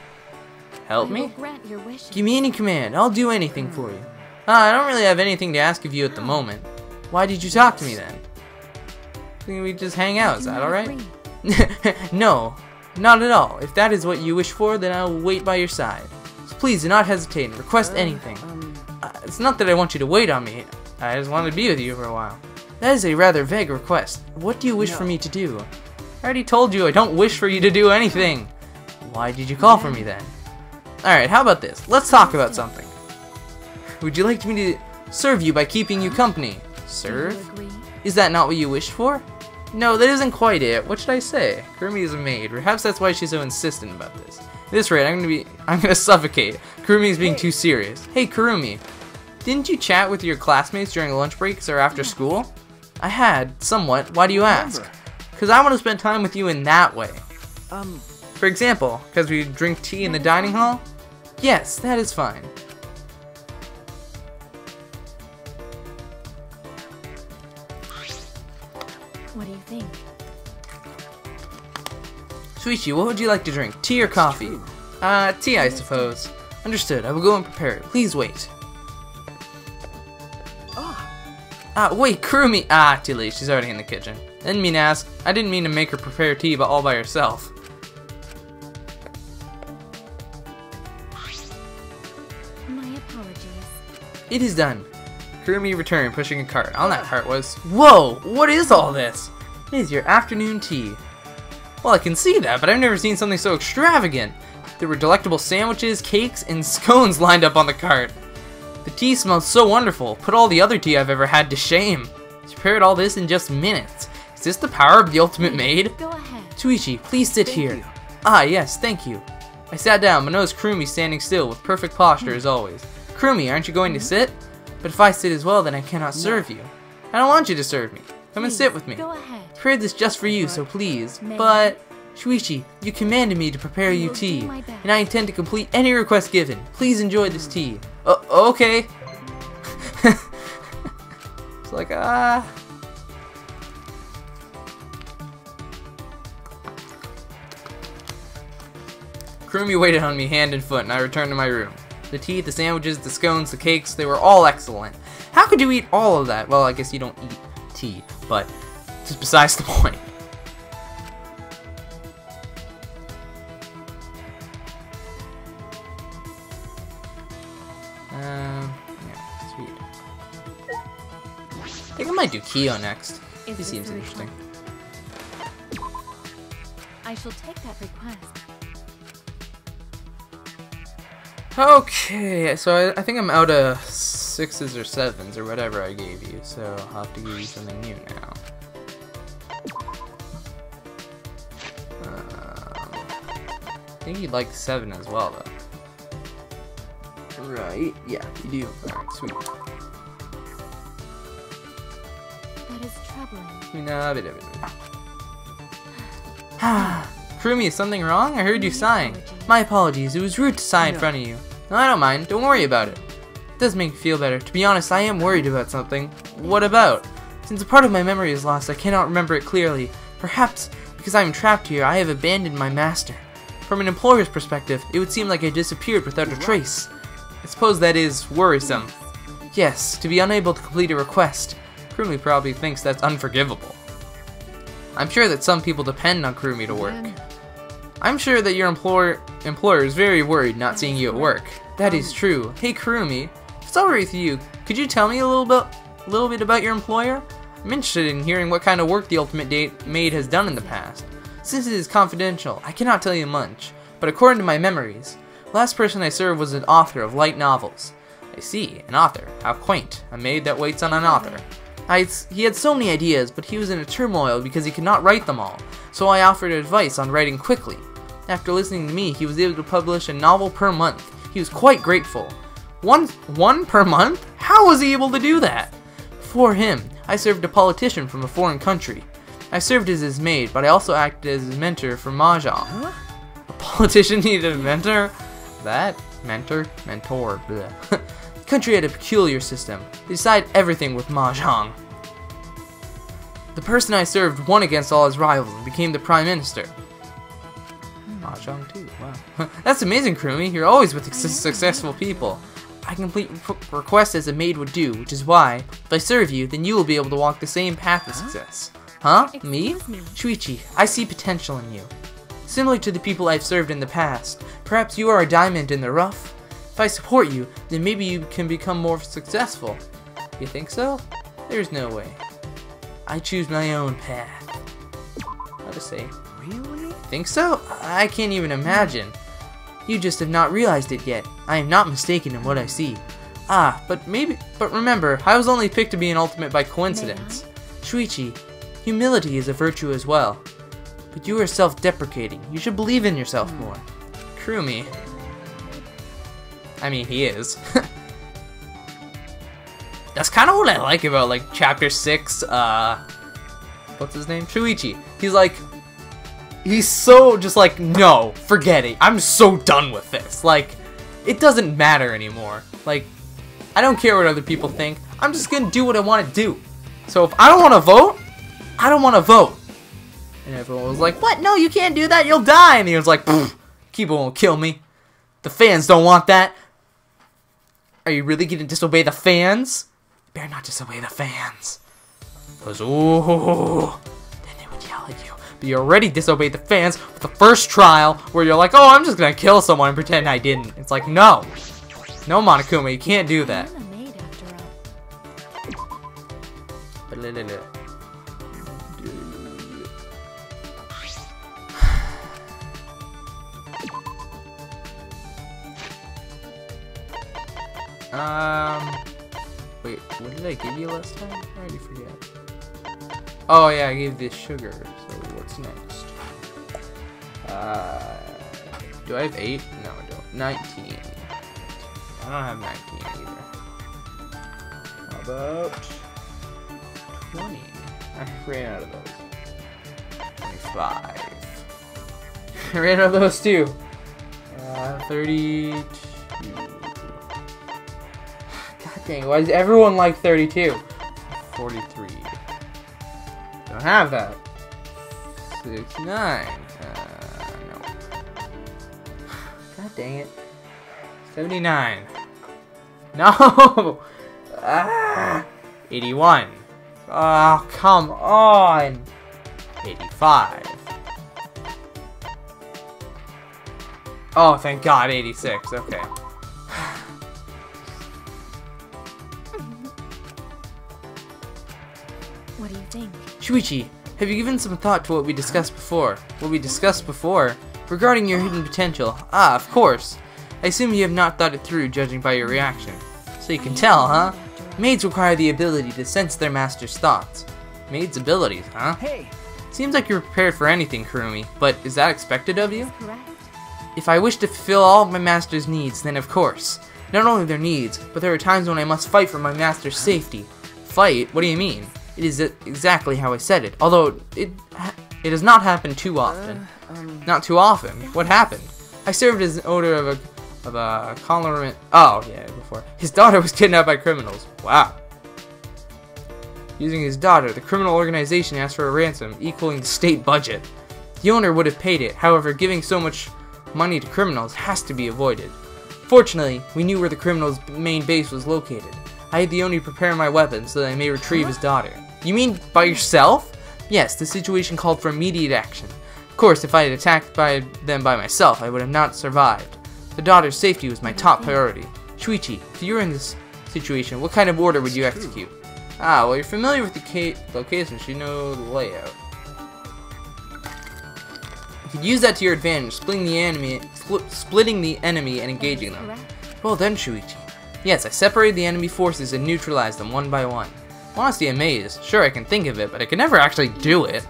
Help me? Grant your wishes. Give me any command. I'll do anything for you. I don't really have anything to ask of you at the moment. Why did you talk to me then? I think we just hang out. Is that alright? No, not at all. If that is what you wish for, then I will wait by your side. So please do not hesitate and request anything. It's not that I want you to wait on me. I just want to be with you for a while. That is a rather vague request. What do you wish for me to do? I already told you I don't wish for you to do anything. Why did you call for me then? Alright, how about this? Let's talk about something. Would you like me Serve you by keeping you company. Do you Serve? agree? Is that not what you wished for? No, that isn't quite it. What should I say? Kurumi is a maid. Perhaps that's why she's so insistent about this. At this rate, I'm gonna suffocate. Kurumi is being too serious. Hey, Kurumi. Didn't you chat with your classmates during lunch breaks or after school? I had, somewhat. Why do you ask? Because I want to spend time with you in that way. For example, because we drink tea in the dining hall? Yes, that is fine. What do you think? Shuichi, what would you like to drink? Tea or coffee? Tea, I suppose. Understood. I will go and prepare it. Please wait. Wait, Kurumi. Too late. She's already in the kitchen. I didn't mean to make her prepare tea, but all by herself. My apologies. It is done. Kurumi returned, pushing a cart. On that cart was... Whoa! What is all this? It is your afternoon tea. Well, I can see that, but I've never seen something so extravagant. There were delectable sandwiches, cakes, and scones lined up on the cart. The tea smelled so wonderful. Put all the other tea I've ever had to shame. You prepared all this in just minutes. Is this the power of the ultimate maid? Go ahead. Shuichi, please sit here. you. Yes, thank you. I sat down, but noticed Kurumi standing still with perfect posture as always. Kurumi, aren't you going to sit? But if I sit as well, then I cannot serve you. I don't want you to serve me. Come and sit with me. Go ahead. I prepared this just for you, so please. May I? But, Shuichi, you commanded me to prepare you will do tea, my best. and I intend to complete any request given. Please enjoy this tea. Okay. It's like, Kurumi waited on me hand and foot, and I returned to my room. The tea, the sandwiches, the scones, the cakes, they were all excellent. How could you eat all of that? Well, I guess you don't eat tea, but just besides the point. Yeah, sweet. I think I might do Kyo next. He Is this seems a interesting. request? I shall take that request. Okay, so I think I'm out of 6s or 7s or whatever I gave you, so I'll have to give you something new now. I think you'd like 7 as well, though. Right, yeah, you do. Alright, sweet. That is troubling. Kurumi, is something wrong? I heard you sighing. My apologies, it was rude to sigh in front of you. No, I don't mind, don't worry about it. It does make me feel better. To be honest, I am worried about something. What about? Since a part of my memory is lost, I cannot remember it clearly. Perhaps, because I am trapped here, I have abandoned my master. From an employer's perspective, it would seem like I disappeared without a trace. I suppose that is worrisome. Yes, to be unable to complete a request. Kurumi probably thinks that's unforgivable. I'm sure that some people depend on Kurumi to work. I'm sure that your employer is very worried not seeing you at work. That is true. Hey Kurumi, if it's alright with you, could you tell me a little bit about your employer? I'm interested in hearing what kind of work the Ultimate Maid has done in the past. Since it is confidential, I cannot tell you much, but according to my memories, the last person I served was an author of light novels. I see, an author. How quaint. A maid that waits on an author. He had so many ideas, but he was in a turmoil because he could not write them all, so I offered advice on writing quickly. After listening to me, he was able to publish a novel per month. He was quite grateful. One per month? How was he able to do that? Before him, I served a politician from a foreign country. I served as his maid, but I also acted as his mentor for Mahjong. A politician needed a mentor? That? Mentor? Bleh. The country had a peculiar system. They decide everything with Mahjong. The person I served won against all his rivals and became the Prime Minister. Mahjong too, wow. That's amazing, Kurumi. You're always with successful people. I complete requests as a maid would do, which is why, if I serve you, then you will be able to walk the same path of success. Huh? Me? Excuse me. Shuichi, I see potential in you. Similar to the people I've served in the past, perhaps you are a diamond in the rough. If I support you, then maybe you can become more successful. You think so? There's no way. I choose my own path. How to say? Really? Think so? I can't even imagine. You just have not realized it yet. I am not mistaken in what I see. Ah, but remember, I was only picked to be an ultimate by coincidence. Shuichi, humility is a virtue as well. But you are self-deprecating. You should believe in yourself more. Kurumi. I mean, he is. That's kind of what I like about, like, Chapter 6, what's his name? Shuichi. He's like, he's so just like, no, forget it. I'm so done with this. Like, it doesn't matter anymore. Like, I don't care what other people think. I'm just gonna do what I want to do. So if I don't want to vote, I don't want to vote. And everyone was like, what? No, you can't do that. You'll die. And he was like, Kiba won't kill me. The fans don't want that. Are you really gonna disobey the fans? You better not disobey the fans. Because, ooh, then they would yell at you. But you already disobeyed the fans with the first trial where you're like, oh, I'm just gonna kill someone and pretend I didn't. It's like, no. No, Monokuma, you can't do that. Wait, what did I give you last time? I already forget. Oh yeah, I gave you the sugar, so what's next? Do I have 8? No, I don't. 19. I don't have 19 either. How about 20? I ran out of those. 25. I ran out of those too. 32. God dang, why does everyone like 32? 43. Don't have that. 69. No. God dang it. 79. No! 81. Oh, come on. 85. Oh, thank God, 86. Okay. What do you think? Shuichi, have you given some thought to what we discussed before? Regarding your hidden potential. Ah, of course. I assume you have not thought it through, judging by your reaction. So you can tell, huh? Maids require the ability to sense their master's thoughts. Maids' abilities, huh? Hey! Seems like you're prepared for anything, Kurumi, but is that expected of you? Correct. If I wish to fulfill all of my master's needs, then of course. Not only their needs, but there are times when I must fight for my master's safety. Fight? What do you mean? It is exactly how I said it, although it has not happened too often. Not too often. What happened? I served as an owner of a colorant. Oh, yeah, before. His daughter was kidnapped by criminals. Wow. Using his daughter, the criminal organization asked for a ransom equaling the state budget. The owner would have paid it, however, giving so much money to criminals has to be avoided. Fortunately, we knew where the criminal's main base was located. I had the owner prepare my weapon so that I may retrieve his daughter. You mean by yourself? Yes, the situation called for immediate action. Of course, if I had attacked them by myself, I would have not survived. The daughter's safety was my top priority. Shuichi, if you were in this situation, what kind of order would you execute? Ah, well, you're familiar with the location, so you know the layout. You could use that to your advantage, splitting the enemy and engaging them. Well then, Shuichi. Yes, I separated the enemy forces and neutralized them one by one. Honestly amazed. Sure, I can think of it, but I can never actually do it.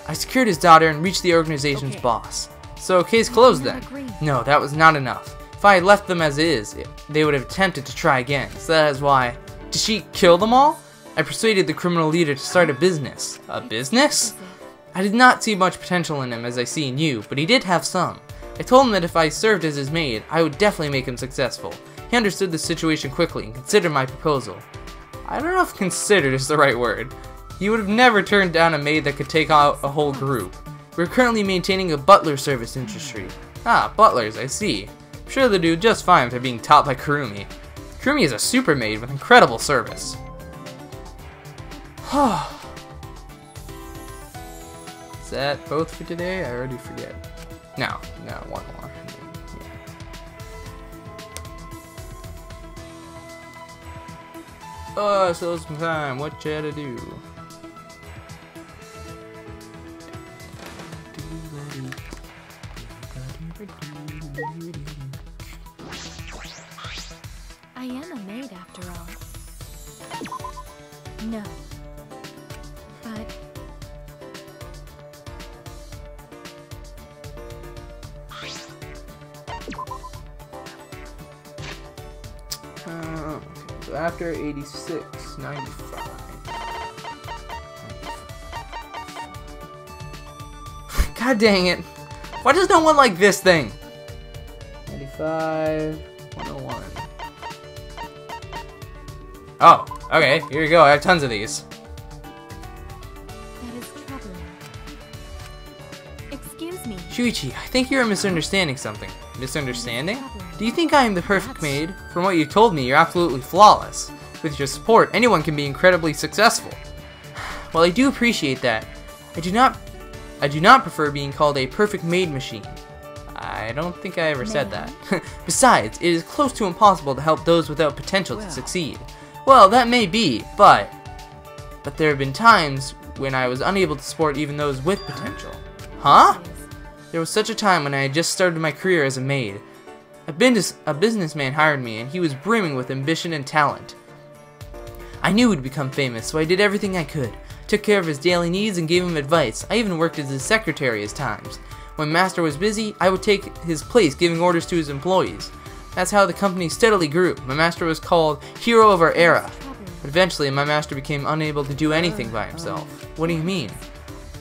I secured his daughter and reached the organization's boss. So, case closed then. No, that was not enough. If I had left them as is, they would have attempted to try again. So that is why. Did she kill them all? I persuaded the criminal leader to start a business. A business? I did not see much potential in him as I see in you, but he did have some. I told him that if I served as his maid, I would definitely make him successful. He understood the situation quickly and considered my proposal. I don't know if considered is the right word. He would have never turned down a maid that could take out a whole group. We're currently maintaining a butler service industry. Ah, butlers, I see. I'm sure they'll do just fine if they're being taught by Kurumi. Kurumi is a super maid with incredible service. Is that both for today? I already forget. No, one more. Oh, so some time. What should I do? I am a after 86, 95. God dang it. Why does no one like this thing? 95, 101. Oh, okay, here you go. I have tons of these. That is troubling. Excuse me. Shuichi, I think you're misunderstanding something. Misunderstanding? Do you think I am the perfect maid? From what you told me, you're absolutely flawless. With your support, anyone can be incredibly successful. While I do appreciate that, I do not prefer being called a perfect maid machine. I don't think I ever said that. Besides, it is close to impossible to help those without potential to succeed. Well, that may be, but there have been times when I was unable to support even those with potential. Huh? There was such a time when I had just started my career as a maid. A businessman hired me, and he was brimming with ambition and talent. I knew he'd become famous, so I did everything I could. Took care of his daily needs and gave him advice. I even worked as his secretary at times. When Master was busy, I would take his place giving orders to his employees. That's how the company steadily grew. My master was called Hero of our Era. But eventually, my master became unable to do anything by himself. What do you mean?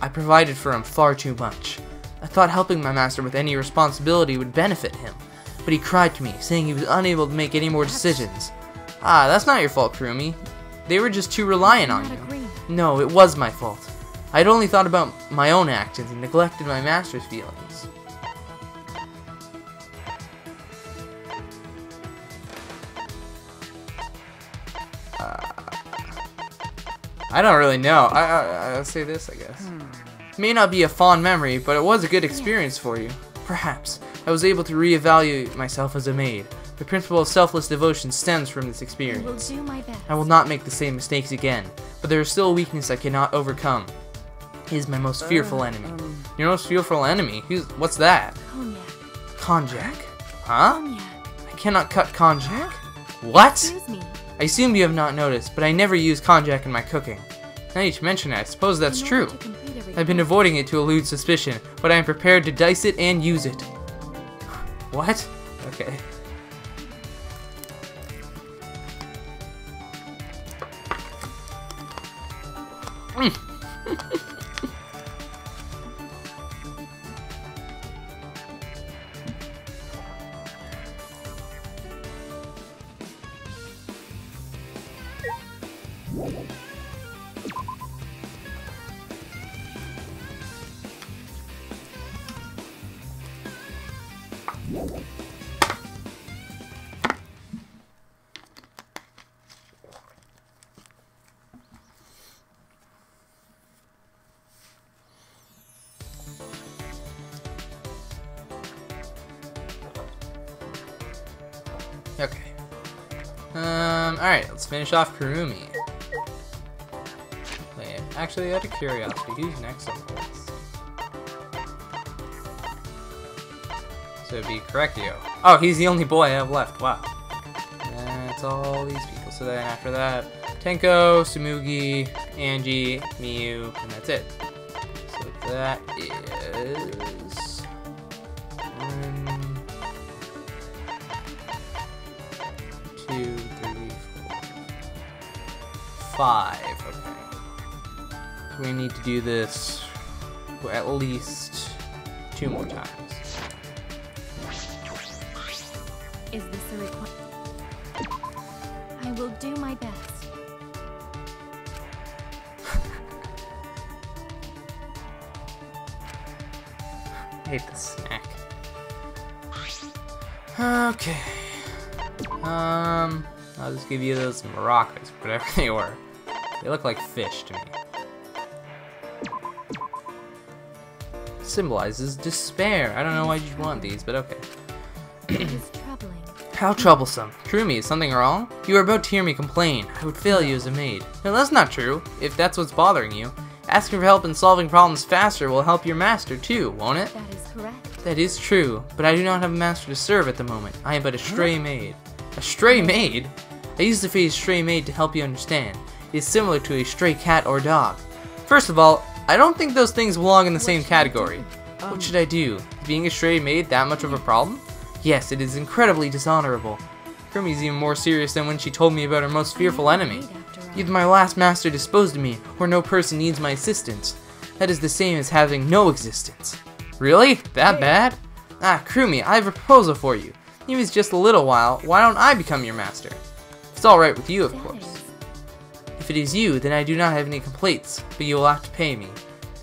I provided for him far too much. I thought helping my master with any responsibility would benefit him. But he cried to me, saying he was unable to make any more decisions. Ah, that's not your fault, Kurumi. They were just too reliant on you. No, it was my fault. I'd only thought about my own actions and neglected my master's feelings. I don't really know. I'll say this, I guess. It may not be a fond memory, but it was a good experience for you. Perhaps. I was able to reevaluate myself as a maid. The principle of selfless devotion stems from this experience. I will do my best. I will not make the same mistakes again, but there is still a weakness I cannot overcome. He is my most fearful enemy. Your most fearful enemy? What's that? Cognac. Konjac. Huh? Cognac. I cannot cut konjac. What? Excuse me. I assume you have not noticed, but I never use konjac in my cooking. Now you mention it, I suppose that's In order true. to complete every I've been avoiding it to elude suspicion, but I am prepared to dice it and use it. What? Okay. Okay. Alright, let's finish off Kurumi. Wait, actually, out of curiosity, who's next on the list? So it'd be Korekiyo. Oh, he's the only boy I have left. Wow. That's all these people. So then after that, Tenko, Tsumugi, Angie, Miyu, and that's it. So that is 1, 2, 3, 4, 5. Okay. So we need to do this at least 2 more times. Is this a requirement? I will do my best. I hate this snack. Okay. I'll just give you those maracas, whatever they were. They look like fish to me. Symbolizes despair. I don't know why you'd want these, but okay. It is troubling. How troublesome. Kurumi, is something wrong? You are about to hear me complain. I would fail you as a maid. No, that's not true. If that's what's bothering you. Asking for help in solving problems faster will help your master too, won't it? That is correct. That is true, but I do not have a master to serve at the moment. I am but a stray maid. A stray maid? I use the phrase stray maid to help you understand. It is similar to a stray cat or dog. First of all, I don't think those things belong in the same category. What should I do? Is being a stray maid that much of a problem? Yes, it is incredibly dishonorable. Kurumi's even more serious than when she told me about her most fearful enemy. Either my last master disposed of me, or no person needs my assistance. That is the same as having no existence. Really? That bad? Ah, Kurumi, I have a proposal for you. Even if it's just a little while, why don't I become your master? It's alright with you, of course. If it is you, then I do not have any complaints, but you will have to pay me.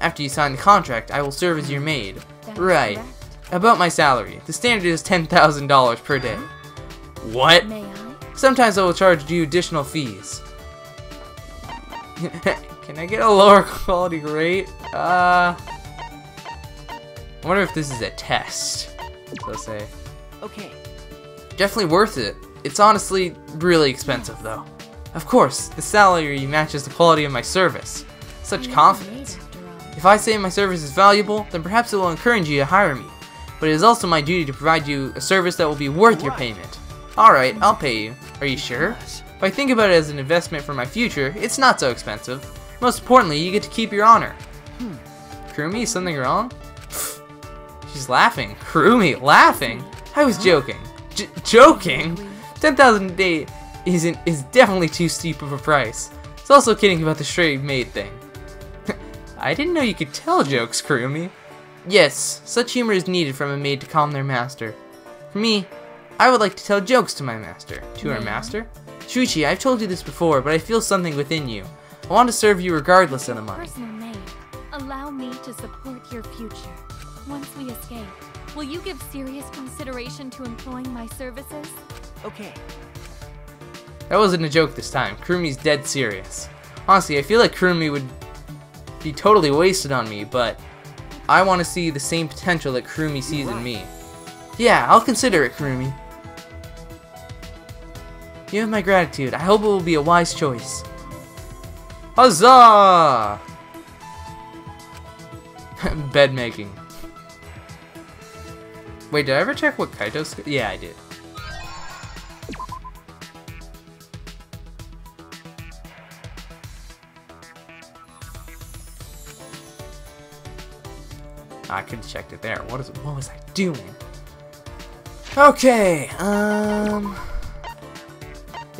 After you sign the contract, I will serve as your maid. Right. About my salary, the standard is $10,000 per day. What? May I? Sometimes I will charge you additional fees. Can I get a lower quality rate? I wonder if this is a test. Let's say. Okay. Definitely worth it. It's honestly really expensive though. Of course, the salary matches the quality of my service. Such confidence. If I say my service is valuable, then perhaps it will encourage you to hire me. But it is also my duty to provide you a service that will be worth your payment. Alright, I'll pay you. Are you sure? If I think about it as an investment for my future, it's not so expensive. Most importantly, you get to keep your honor. Kurumi, is something wrong? She's laughing. Kurumi, laughing? I was joking. Joking? 10,000 a day is definitely too steep of a price. It's also kidding about the stray maid thing. I didn't know you could tell jokes, Kurumi. Yes, such humor is needed from a maid to calm their master. For me, I would like to tell jokes to my master. To our master? Shuichi, I've told you this before, but I feel something within you. I want to serve you regardless of the money. Personal maid, allow me to support your future. Once we escape, will you give serious consideration to employing my services? Okay. That wasn't a joke this time. Kurumi's dead serious. Honestly, I feel like Kurumi would be totally wasted on me, but I want to see the same potential that Kurumi sees in me. Yeah, I'll consider it, Kurumi. You have my gratitude. I hope it will be a wise choice. Huzzah! Bed making. Wait, did I ever check what Kaito's? Yeah, I did. I could have checked it there. What was I doing? Okay, I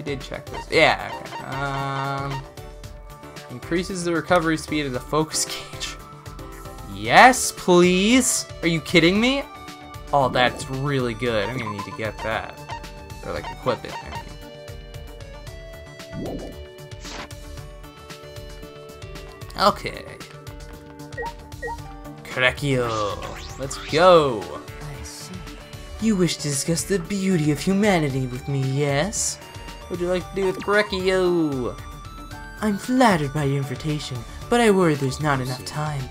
did check this. Yeah, okay. Increases the recovery speed of the focus gauge. Yes, please. Are you kidding me? Oh, that's really good. I'm gonna need to get that. Or like equip it. Okay. Korekio. Let's go. I see. You wish to discuss the beauty of humanity with me, yes? What would you like to do with Korekio? I'm flattered by your invitation, but I worry there's not enough time.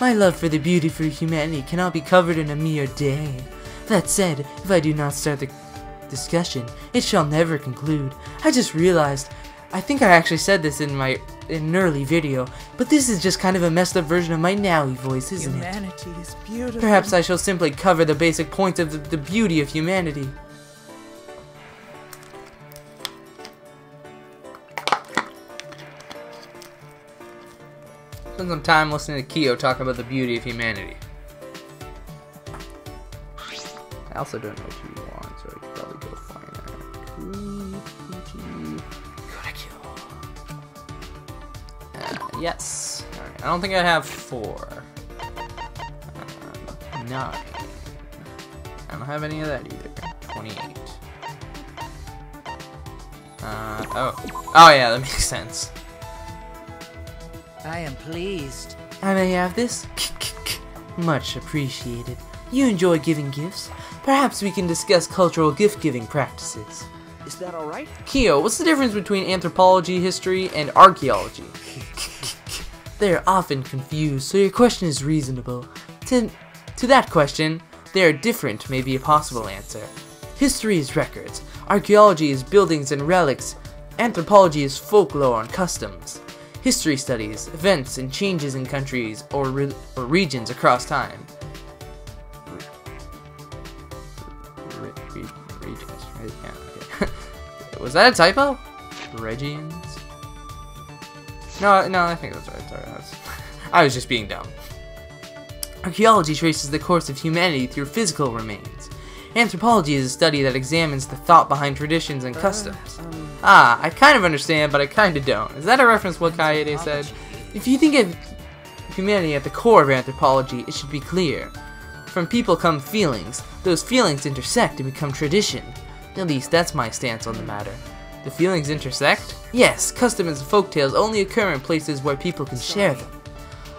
My love for the beauty for humanity cannot be covered in a mere day. That said, if I do not start the discussion, it shall never conclude. I just realized, I think I actually said this in an early video, but this is just kind of a messed up version of my Nowy voice, isn't it? Humanity is beautiful. Perhaps I shall simply cover the basic points of the beauty of humanity. Spend some time listening to Kyo talk about the beauty of humanity. I also don't know what you want, so I could probably go find that. Yes. Alright, I don't think I have 4. 9. I don't have any of that either. 28. Oh yeah, that makes sense. I am pleased. I may have this? Much appreciated. You enjoy giving gifts? Perhaps we can discuss cultural gift-giving practices. Is that alright? Kyo, what's the difference between anthropology, history, and archaeology? They are often confused, so your question is reasonable. To that question, they are different may be a possible answer. History is records. Archaeology is buildings and relics. Anthropology is folklore and customs. History studies events and changes in countries or regions across time. Regions, right? Yeah, okay. Was that a typo? Regions? No, I think that's right. Sorry, I was just being dumb. Archaeology traces the course of humanity through physical remains. Anthropology is a study that examines the thought behind traditions and customs. I kind of understand, but I kind of don't. Is that a reference to what Kaede said? If you think of humanity at the core of anthropology, it should be clear. From people come feelings. Those feelings intersect and become tradition. At least that's my stance on the matter. The feelings intersect? Yes, customs and folktales only occur in places where people can share them.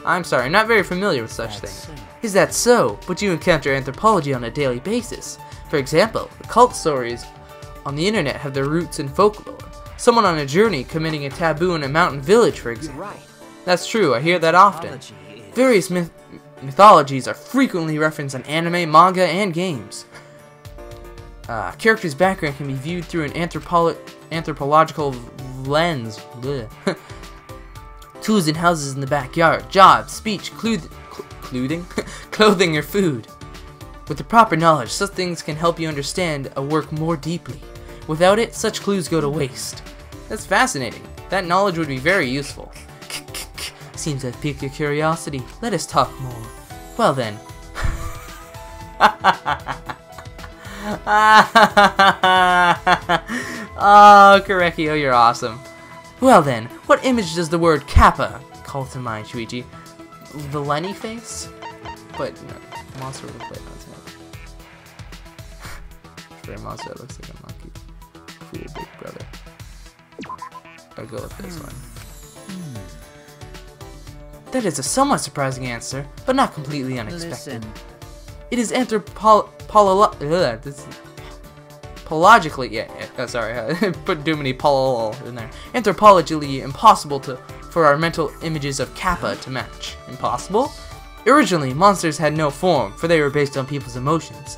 I'm sorry, I'm not very familiar with such things. Is that so? But you encounter anthropology on a daily basis. For example, the cult stories on the internet have their roots in folklore. Someone on a journey committing a taboo in a mountain village, for example. That's true, I hear that often. Various mythologies are frequently referenced in anime, manga, and games. Characters' background can be viewed through an anthropological lens. Tools and houses in the backyard, jobs, speech, clothing, or food. With the proper knowledge, such things can help you understand a work more deeply. Without it, such clues go to waste. That's fascinating. That knowledge would be very useful. Seems to have piqued your curiosity. Let us talk more. Well then. Oh, Korekio, you're awesome. Well then, what image does the word kappa call to mind, Shuichi? The Lenny face? But, no, monster with a plate on its head. For a monster that looks like a monkey. Cool big brother. I'll go with this one. That is a somewhat surprising answer, but not completely unexpected. It is anthropologically, sorry, I put too many pol in there. Anthropologically impossible for our mental images of kappa to match. Impossible? Originally, monsters had no form, for they were based on people's emotions.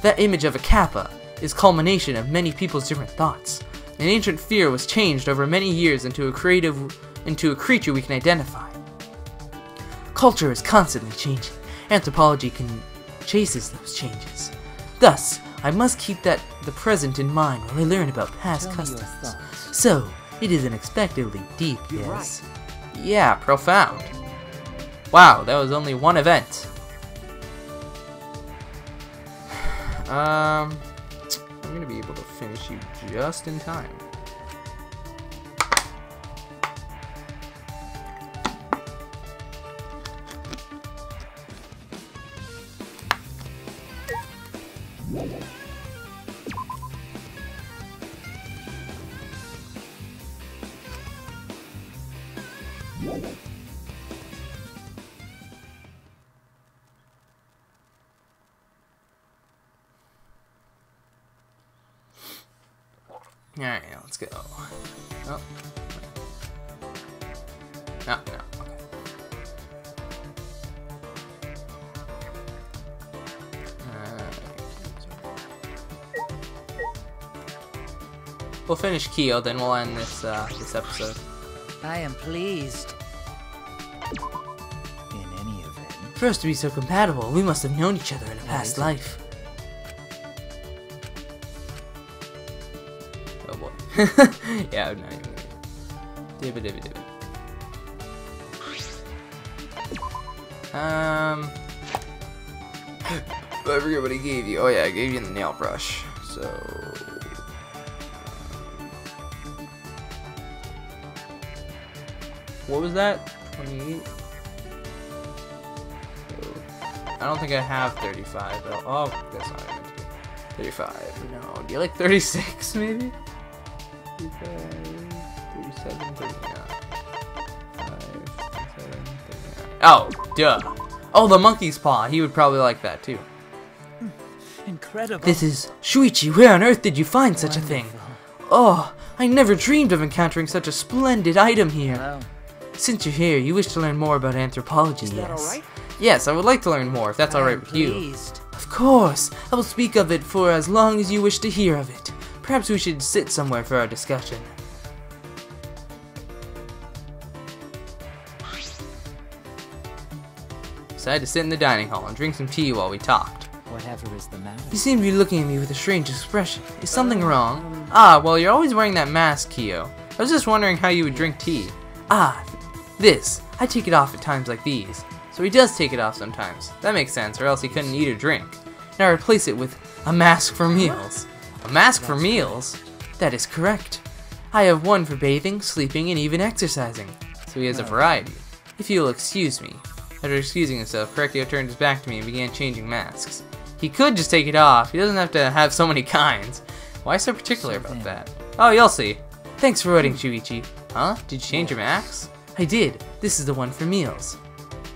That image of a kappa is culmination of many people's different thoughts. An ancient fear was changed over many years into a creature we can identify. Culture is constantly changing. Anthropology chases those changes. Thus, I must keep the present in mind while I learn about past customs. So, it is unexpectedly deep, yes? Right. Yeah, profound. Wow, that was only one event. I'm gonna be able to finish you just in time. Alright, let's go. Oh. No, okay. We'll finish Kyo, then we'll end this this episode. I am pleased. In any event. For us to be so compatible, we must have known each other in a past life. Oh boy. Yeah, I'm not even gonna. Dibba. I forget what he gave you. Oh yeah, I gave you the nail brush. So. What was that? 28? I don't think I have 35. Oh, that's not meant to be. 35. No. Do you like 36 maybe? 35, 37, 39. 5, 37, 39. Oh, duh. Oh, the monkey's paw. He would probably like that too. Incredible. This is Shuichi. Where on earth did you find such a thing? Oh, I never dreamed of encountering such a splendid item here. Hello. Since you're here, you wish to learn more about anthropology, Is that yes? alright? Yes, I would like to learn more, if that's alright with you. Pleased. Of course! I will speak of it for as long as you wish to hear of it. Perhaps we should sit somewhere for our discussion. Decided to sit in the dining hall and drink some tea while we talked. Whatever is the matter? You seem to be looking at me with a strange expression. Is something wrong? Ah, well, you're always wearing that mask, Kyo. I was just wondering how you would drink tea. Ah, this. I take it off at times like these. So he does take it off sometimes. That makes sense, or else he couldn't eat or drink. Now replace it with A mask for meals. A mask for meals? That is correct. I have one for bathing, sleeping, and even exercising. So he has a variety. If you'll excuse me. After excusing himself, Korekiyo turned his back to me and began changing masks. He could just take it off. He doesn't have to have so many kinds. Why so particular about that? Oh, you'll see. Thanks for waiting, Shuichi. Huh? Did you change your masks? I did. This is the one for meals.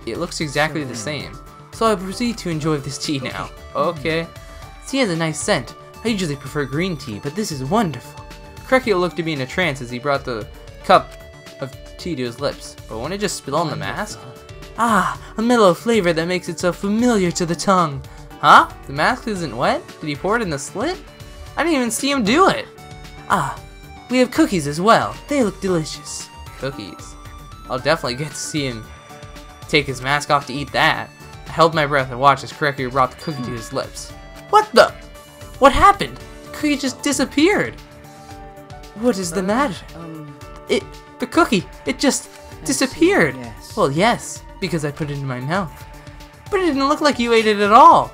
It looks exactly the same. So I proceed to enjoy this tea now. Okay. Tea has a nice scent. I usually prefer green tea, but this is wonderful. Korekiyo looked to be in a trance as he brought the cup of tea to his lips. But wouldn't it just spill on the mask? Ah, a mellow flavor that makes itself familiar to the tongue. Huh? The mask isn't wet? Did he pour it in the slit? I didn't even see him do it. Ah, we have cookies as well. They look delicious. Cookies. I'll definitely get to see him take his mask off to eat that. I held my breath and watched as Korekiyo brought the cookie to his lips. What the? What happened? The cookie just disappeared. What is the matter? The cookie, it just disappeared. Yes. Well, yes, because I put it in my mouth. But it didn't look like you ate it at all.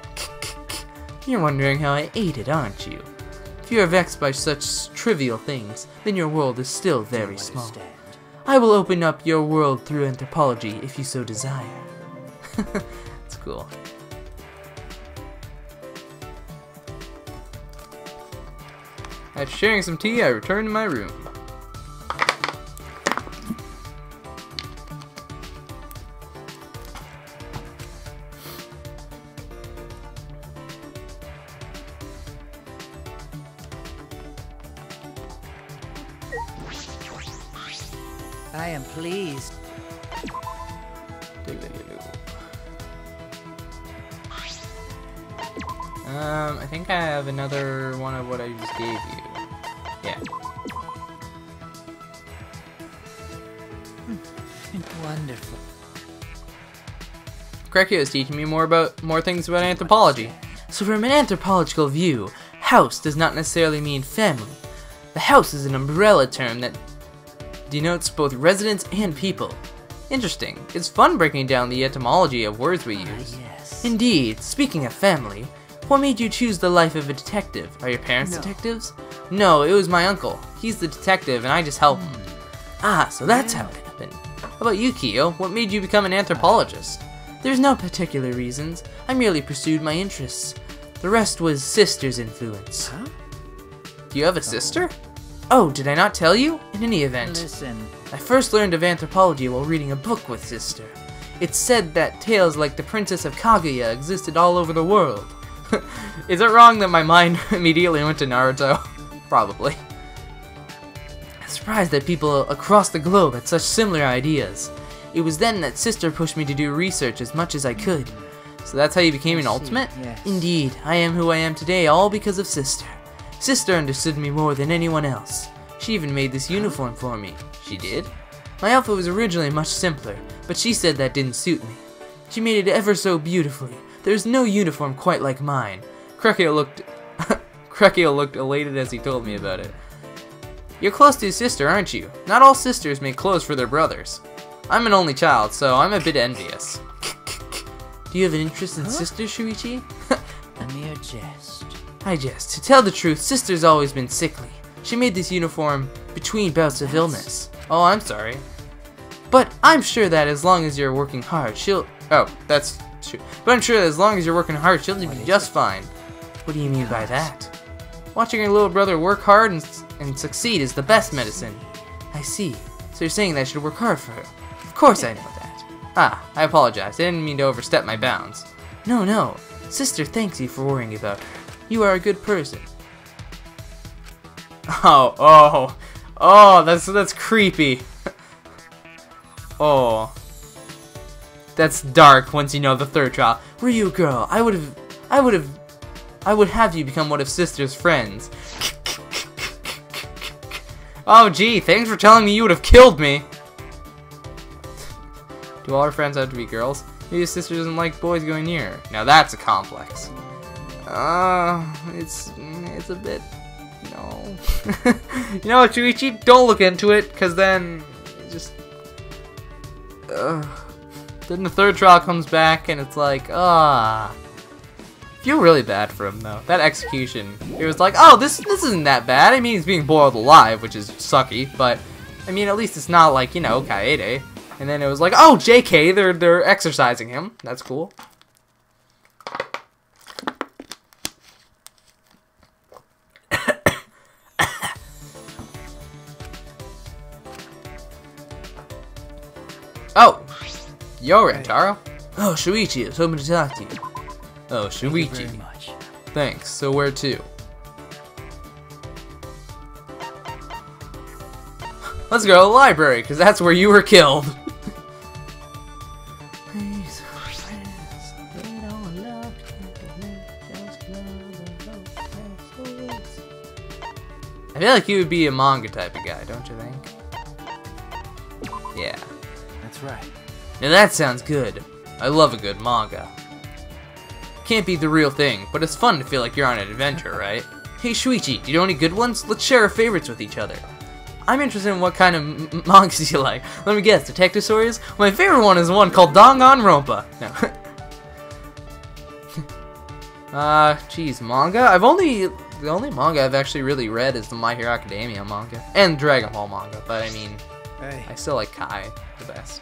You're wondering how I ate it, aren't you? If you are vexed by such trivial things, then your world is still very small. I will open up your world through anthropology if you so desire. That's cool. After sharing some tea, I returned to my room. I am pleased. I think I have another one of what I just gave you. Yeah. Wonderful. Korekiyo is teaching me more things about anthropology. So from an anthropological view, house does not necessarily mean family. The house is an umbrella term that denotes both residents and people. Interesting. It's fun breaking down the etymology of words we use. Yes. Indeed, speaking of family, what made you choose the life of a detective? Are your parents detectives? No, it was my uncle. He's the detective and I just help him. Ah, so that's how it happened. How about you, Kiyo? What made you become an anthropologist? There's no particular reasons. I merely pursued my interests. The rest was sister's influence. Huh? Do you have a sister? Oh, did I not tell you? In any event, Listen. I first learned of anthropology while reading a book with sister. It said that tales like the Princess of Kaguya existed all over the world. Is it wrong that my mind immediately went to Naruto? Probably. I'm surprised that people across the globe had such similar ideas. It was then that sister pushed me to do research as much as I could. So that's how you became an ultimate? Yes. Indeed, I am who I am today all because of sister. Sister understood me more than anyone else. She even made this uniform for me. She did? My outfit was originally much simpler, but she said that didn't suit me. She made it ever so beautifully. There's no uniform quite like mine. Korekiyo looked elated as he told me about it. You're close to your sister, aren't you? Not all sisters make clothes for their brothers. I'm an only child, so I'm a bit envious. Do you have an interest in sisters, Shuichi? A mere jest. I jest. To tell the truth, sister's always been sickly. She made this uniform between bouts of illness. Oh, I'm sorry. But I'm sure that as long as you're working hard, she'll... Oh, that's true. But I'm sure that as long as you're working hard, she'll be just fine. What do you mean by that? Watching your little brother work hard and succeed is the best medicine. I see. So you're saying that I should work hard for her. Of course I know that. Ah, I apologize. I didn't mean to overstep my bounds. No. Sister thanks you for worrying about her. You are a good person. Oh, that's creepy. Oh. That's dark once you know the third trial. Were you a girl, I would have you become one of sister's friends. Oh gee, thanks for telling me you would have killed me. Do all our friends have to be girls? Maybe his sister doesn't like boys going near her. Now that's a complex. It's a bit... No. You know what, Shuichi? Don't look into it, because then... just... Then the third trial comes back, and it's like, If feel really bad for him though. That execution, it was like, oh, this isn't that bad. I mean, he's being boiled alive, which is sucky, but I mean, at least it's not like, you know, Kaede. And then it was like, oh, JK, they're exercising him. That's cool. Oh, yo, Rantaro. Oh, Shuichi, I was hoping to talk to you. Oh, Shuichi. Thank you very much. Thanks. So where to? Let's go to the library, because that's where you were killed. I feel like you would be a manga type of guy, don't you think? Yeah. That's right. Now that sounds good. I love a good manga. Can't be the real thing, but it's fun to feel like you're on an adventure, right? Hey Shuichi, do you know any good ones? Let's share our favorites with each other. I'm interested in what kind of mangas you like. Let me guess, detective stories? My favorite one is one called Danganronpa. No. Geez, manga? The only manga I've actually really read is the My Hero Academia manga. And Dragon Ball manga, but I mean, Hey. I still like Kai the best.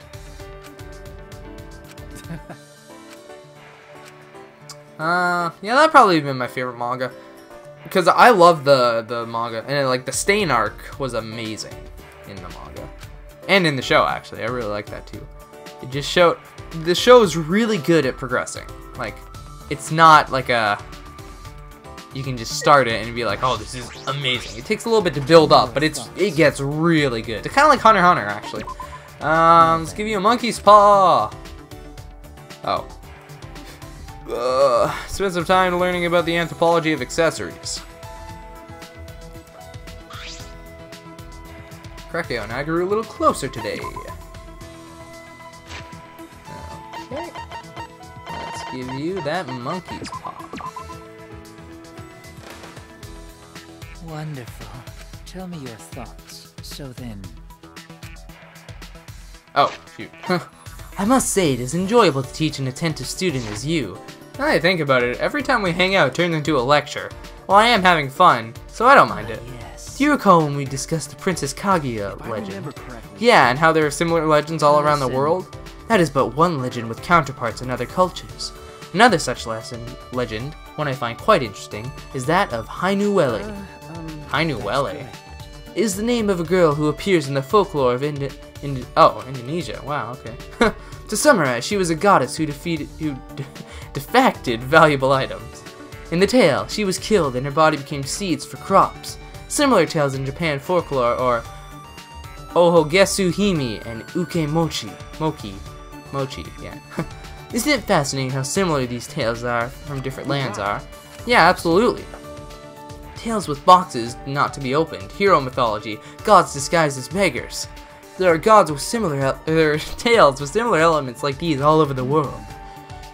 Yeah, that'd probably been my favorite manga. Because I love the manga, and like the Stain arc was amazing in the manga. And in the show, actually. I really like that too. It just showed, the show is really good at progressing. Like, it's not like you can just start it and be like, oh, this is amazing. It takes a little bit to build up, but it gets really good. It's kind of like Hunter x Hunter, actually. Let's give you a monkey's paw. Oh. Spend some time learning about the anthropology of accessories. Krekio and I grew a little closer today. Okay. Let's give you that monkey's paw. Wonderful. Tell me your thoughts. So then... Oh, shoot. I must say, it is enjoyable to teach an attentive student as you. Now that I think about it, every time we hang out, it turns into a lecture. Well, I am having fun, so I don't mind it. Yes. Do you recall when we discussed the Princess Kaguya If I legend? remember correctly. Yeah, and how there are similar legends all around the Listen. world? That is but one legend with counterparts in other cultures. Another such legend, one I find quite interesting, is that of Hainuwele. Hainuwele is the name of a girl who appears in the folklore of Indonesia. Wow, okay. To summarize, she was a goddess who defacted valuable items. In the tale, she was killed and her body became seeds for crops. Similar tales in Japan folklore are Ohogesu Himi and Uke Mochi. Mochi, yeah. Isn't it fascinating how similar these tales are from different lands are? Yeah, absolutely. Tales with boxes not to be opened, hero mythology, gods disguised as beggars. There are gods with tales with similar elements like these all over the world.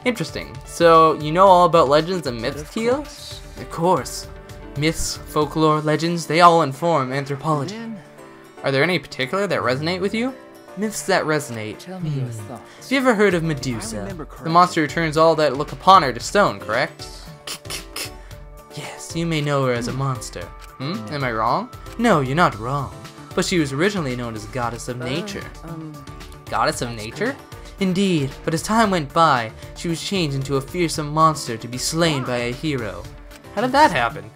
Interesting. So, you know all about legends and myths, Kyo? Of course. Myths, folklore, legends, they all inform anthropology. Are there any particular that resonate with you? Myths that resonate. Tell me your thoughts. Have you ever heard of Medusa? The monster who turns all that look upon her to stone, correct? Yes, you may know her as a monster. Am I wrong? No, you're not wrong. But she was originally known as Goddess of Nature. Goddess of Nature? Indeed, but as time went by, she was changed into a fearsome monster to be slain by a hero. How did that happen?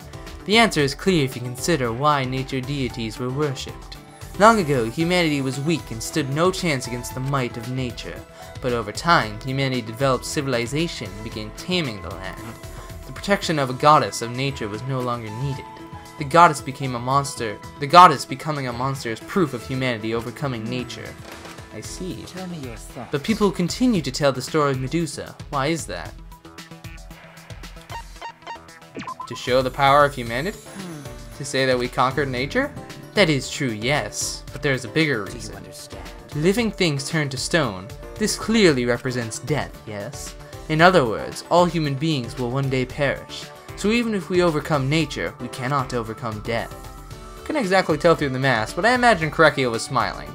The answer is clear if you consider why nature deities were worshipped. Long ago, humanity was weak and stood no chance against the might of nature. But over time, humanity developed civilization and began taming the land. The protection of a goddess of nature was no longer needed. The goddess becoming a monster is proof of humanity overcoming nature. I see. Tell me your thoughts. But people continue to tell the story of Medusa. Why is that? To show the power of humanity? To say that we conquered nature? That is true, yes, but there's a bigger Do you reason. understand? Living things turn to stone. This clearly represents death, yes? In other words, all human beings will one day perish. So even if we overcome nature, we cannot overcome death. Couldn't exactly tell through the mask, but I imagine Krekio was smiling.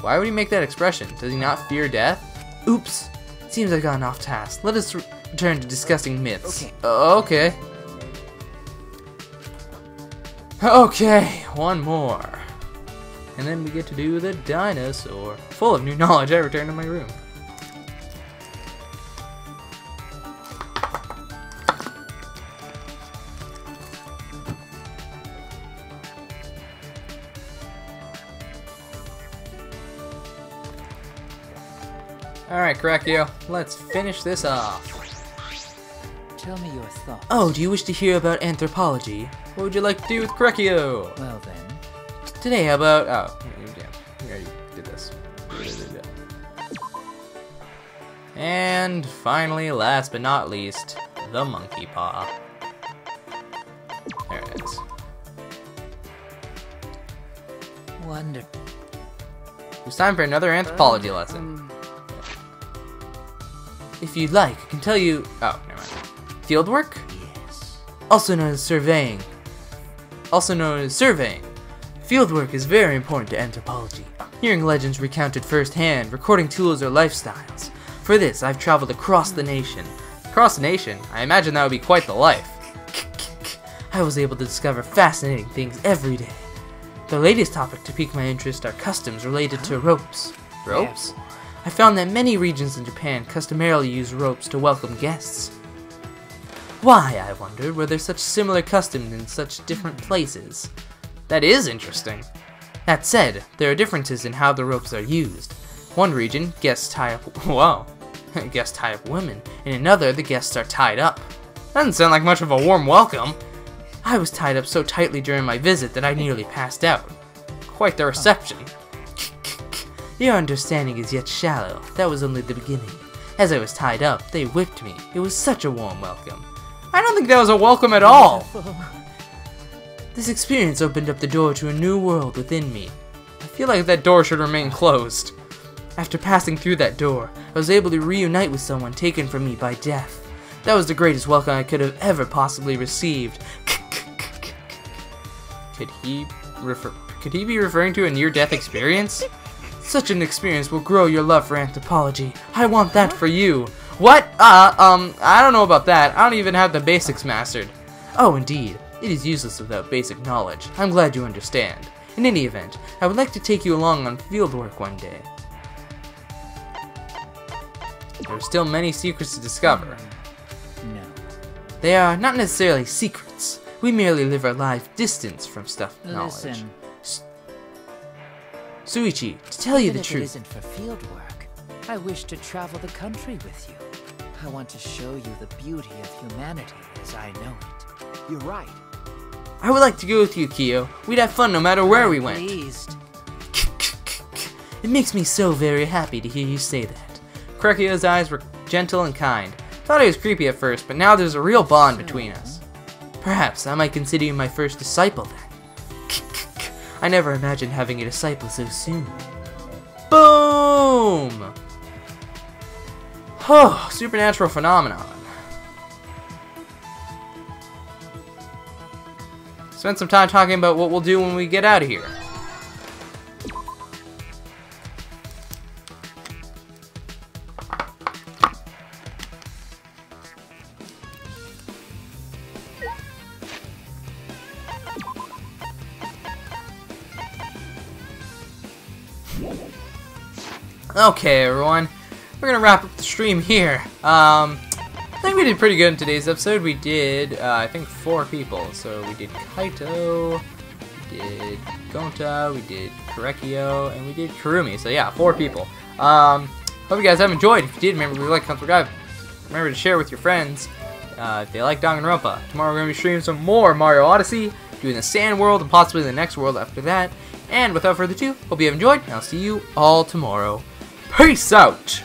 Why would he make that expression? Does he not fear death? Oops! Seems I've gotten off task. Let us turn to discussing myths. Okay. Okay. Okay, one more. And then we get to do the dinosaur. Full of new knowledge, I return to my room. Alright, Korekio, let's finish this off. Tell me your thoughts. Oh, do you wish to hear about anthropology? What would you like to do with Korekio? Well then. Today, how about... Oh, damn. We already did this. And finally, last but not least, the monkey paw. There it is. Wonderful. It's time for another anthropology lesson. If you'd like, I can tell you... Oh, never mind. Fieldwork? Yes. Also known as surveying. Fieldwork is very important to anthropology. Hearing legends recounted firsthand, recording tools or lifestyles. For this, I've traveled across the nation. Across the nation? I imagine that would be quite the life. I was able to discover fascinating things every day. The latest topic to pique my interest are customs related to ropes. Ropes? I found that many regions in Japan customarily use ropes to welcome guests. Why, I wondered, were there such similar customs in such different places? That is interesting. That said, there are differences in how the ropes are used. One region, guests tie up guests tie up women. In another, the guests are tied up. Doesn't sound like much of a warm welcome. I was tied up so tightly during my visit that I nearly passed out. Quite the reception. Your understanding is yet shallow. That was only the beginning. As I was tied up, they whipped me. It was such a warm welcome. I don't think that was a welcome at all. This experience opened up the door to a new world within me. I feel like that door should remain closed. After passing through that door, I was able to reunite with someone taken from me by death. That was the greatest welcome I could have ever possibly received. Could he be referring to a near-death experience? Such an experience will grow your love for anthropology. I want that for you. What? I don't know about that. I don't even have the basics mastered. Oh, indeed. It is useless without basic knowledge. I'm glad you understand. In any event, I would like to take you along on fieldwork one day. There are still many secrets to discover. No. They are not necessarily secrets. We merely live our life distance from knowledge. Listen. Suichi, to tell you Even the if it truth. isn't for field work, I wish to travel the country with you. I want to show you the beauty of humanity as I know it. You're right. I would like to go with you, Kyo. We'd have fun no matter where we went. Pleased. It makes me so very happy to hear you say that. Korekio's eyes were gentle and kind. Thought he was creepy at first, but now there's a real bond between us. Perhaps I might consider you my first disciple then. I never imagined having a disciple so soon. Boom! Oh, supernatural phenomenon. Spend some time talking about what we'll do when we get out of here. Okay, everyone, we're gonna wrap up the stream here. I think we did pretty good in today's episode. We did, I think, 4 people. So we did Kaito, we did Gonta, we did Korekio, and we did Kurumi. So yeah, 4 people. Hope you guys have enjoyed. If you did, remember to like, subscribe. Remember to share with your friends if they like Danganronpa. Tomorrow we're gonna be streaming some more Mario Odyssey, doing the Sand World, and possibly the next world after that. And without further ado, hope you have enjoyed, and I'll see you all tomorrow. Peace out!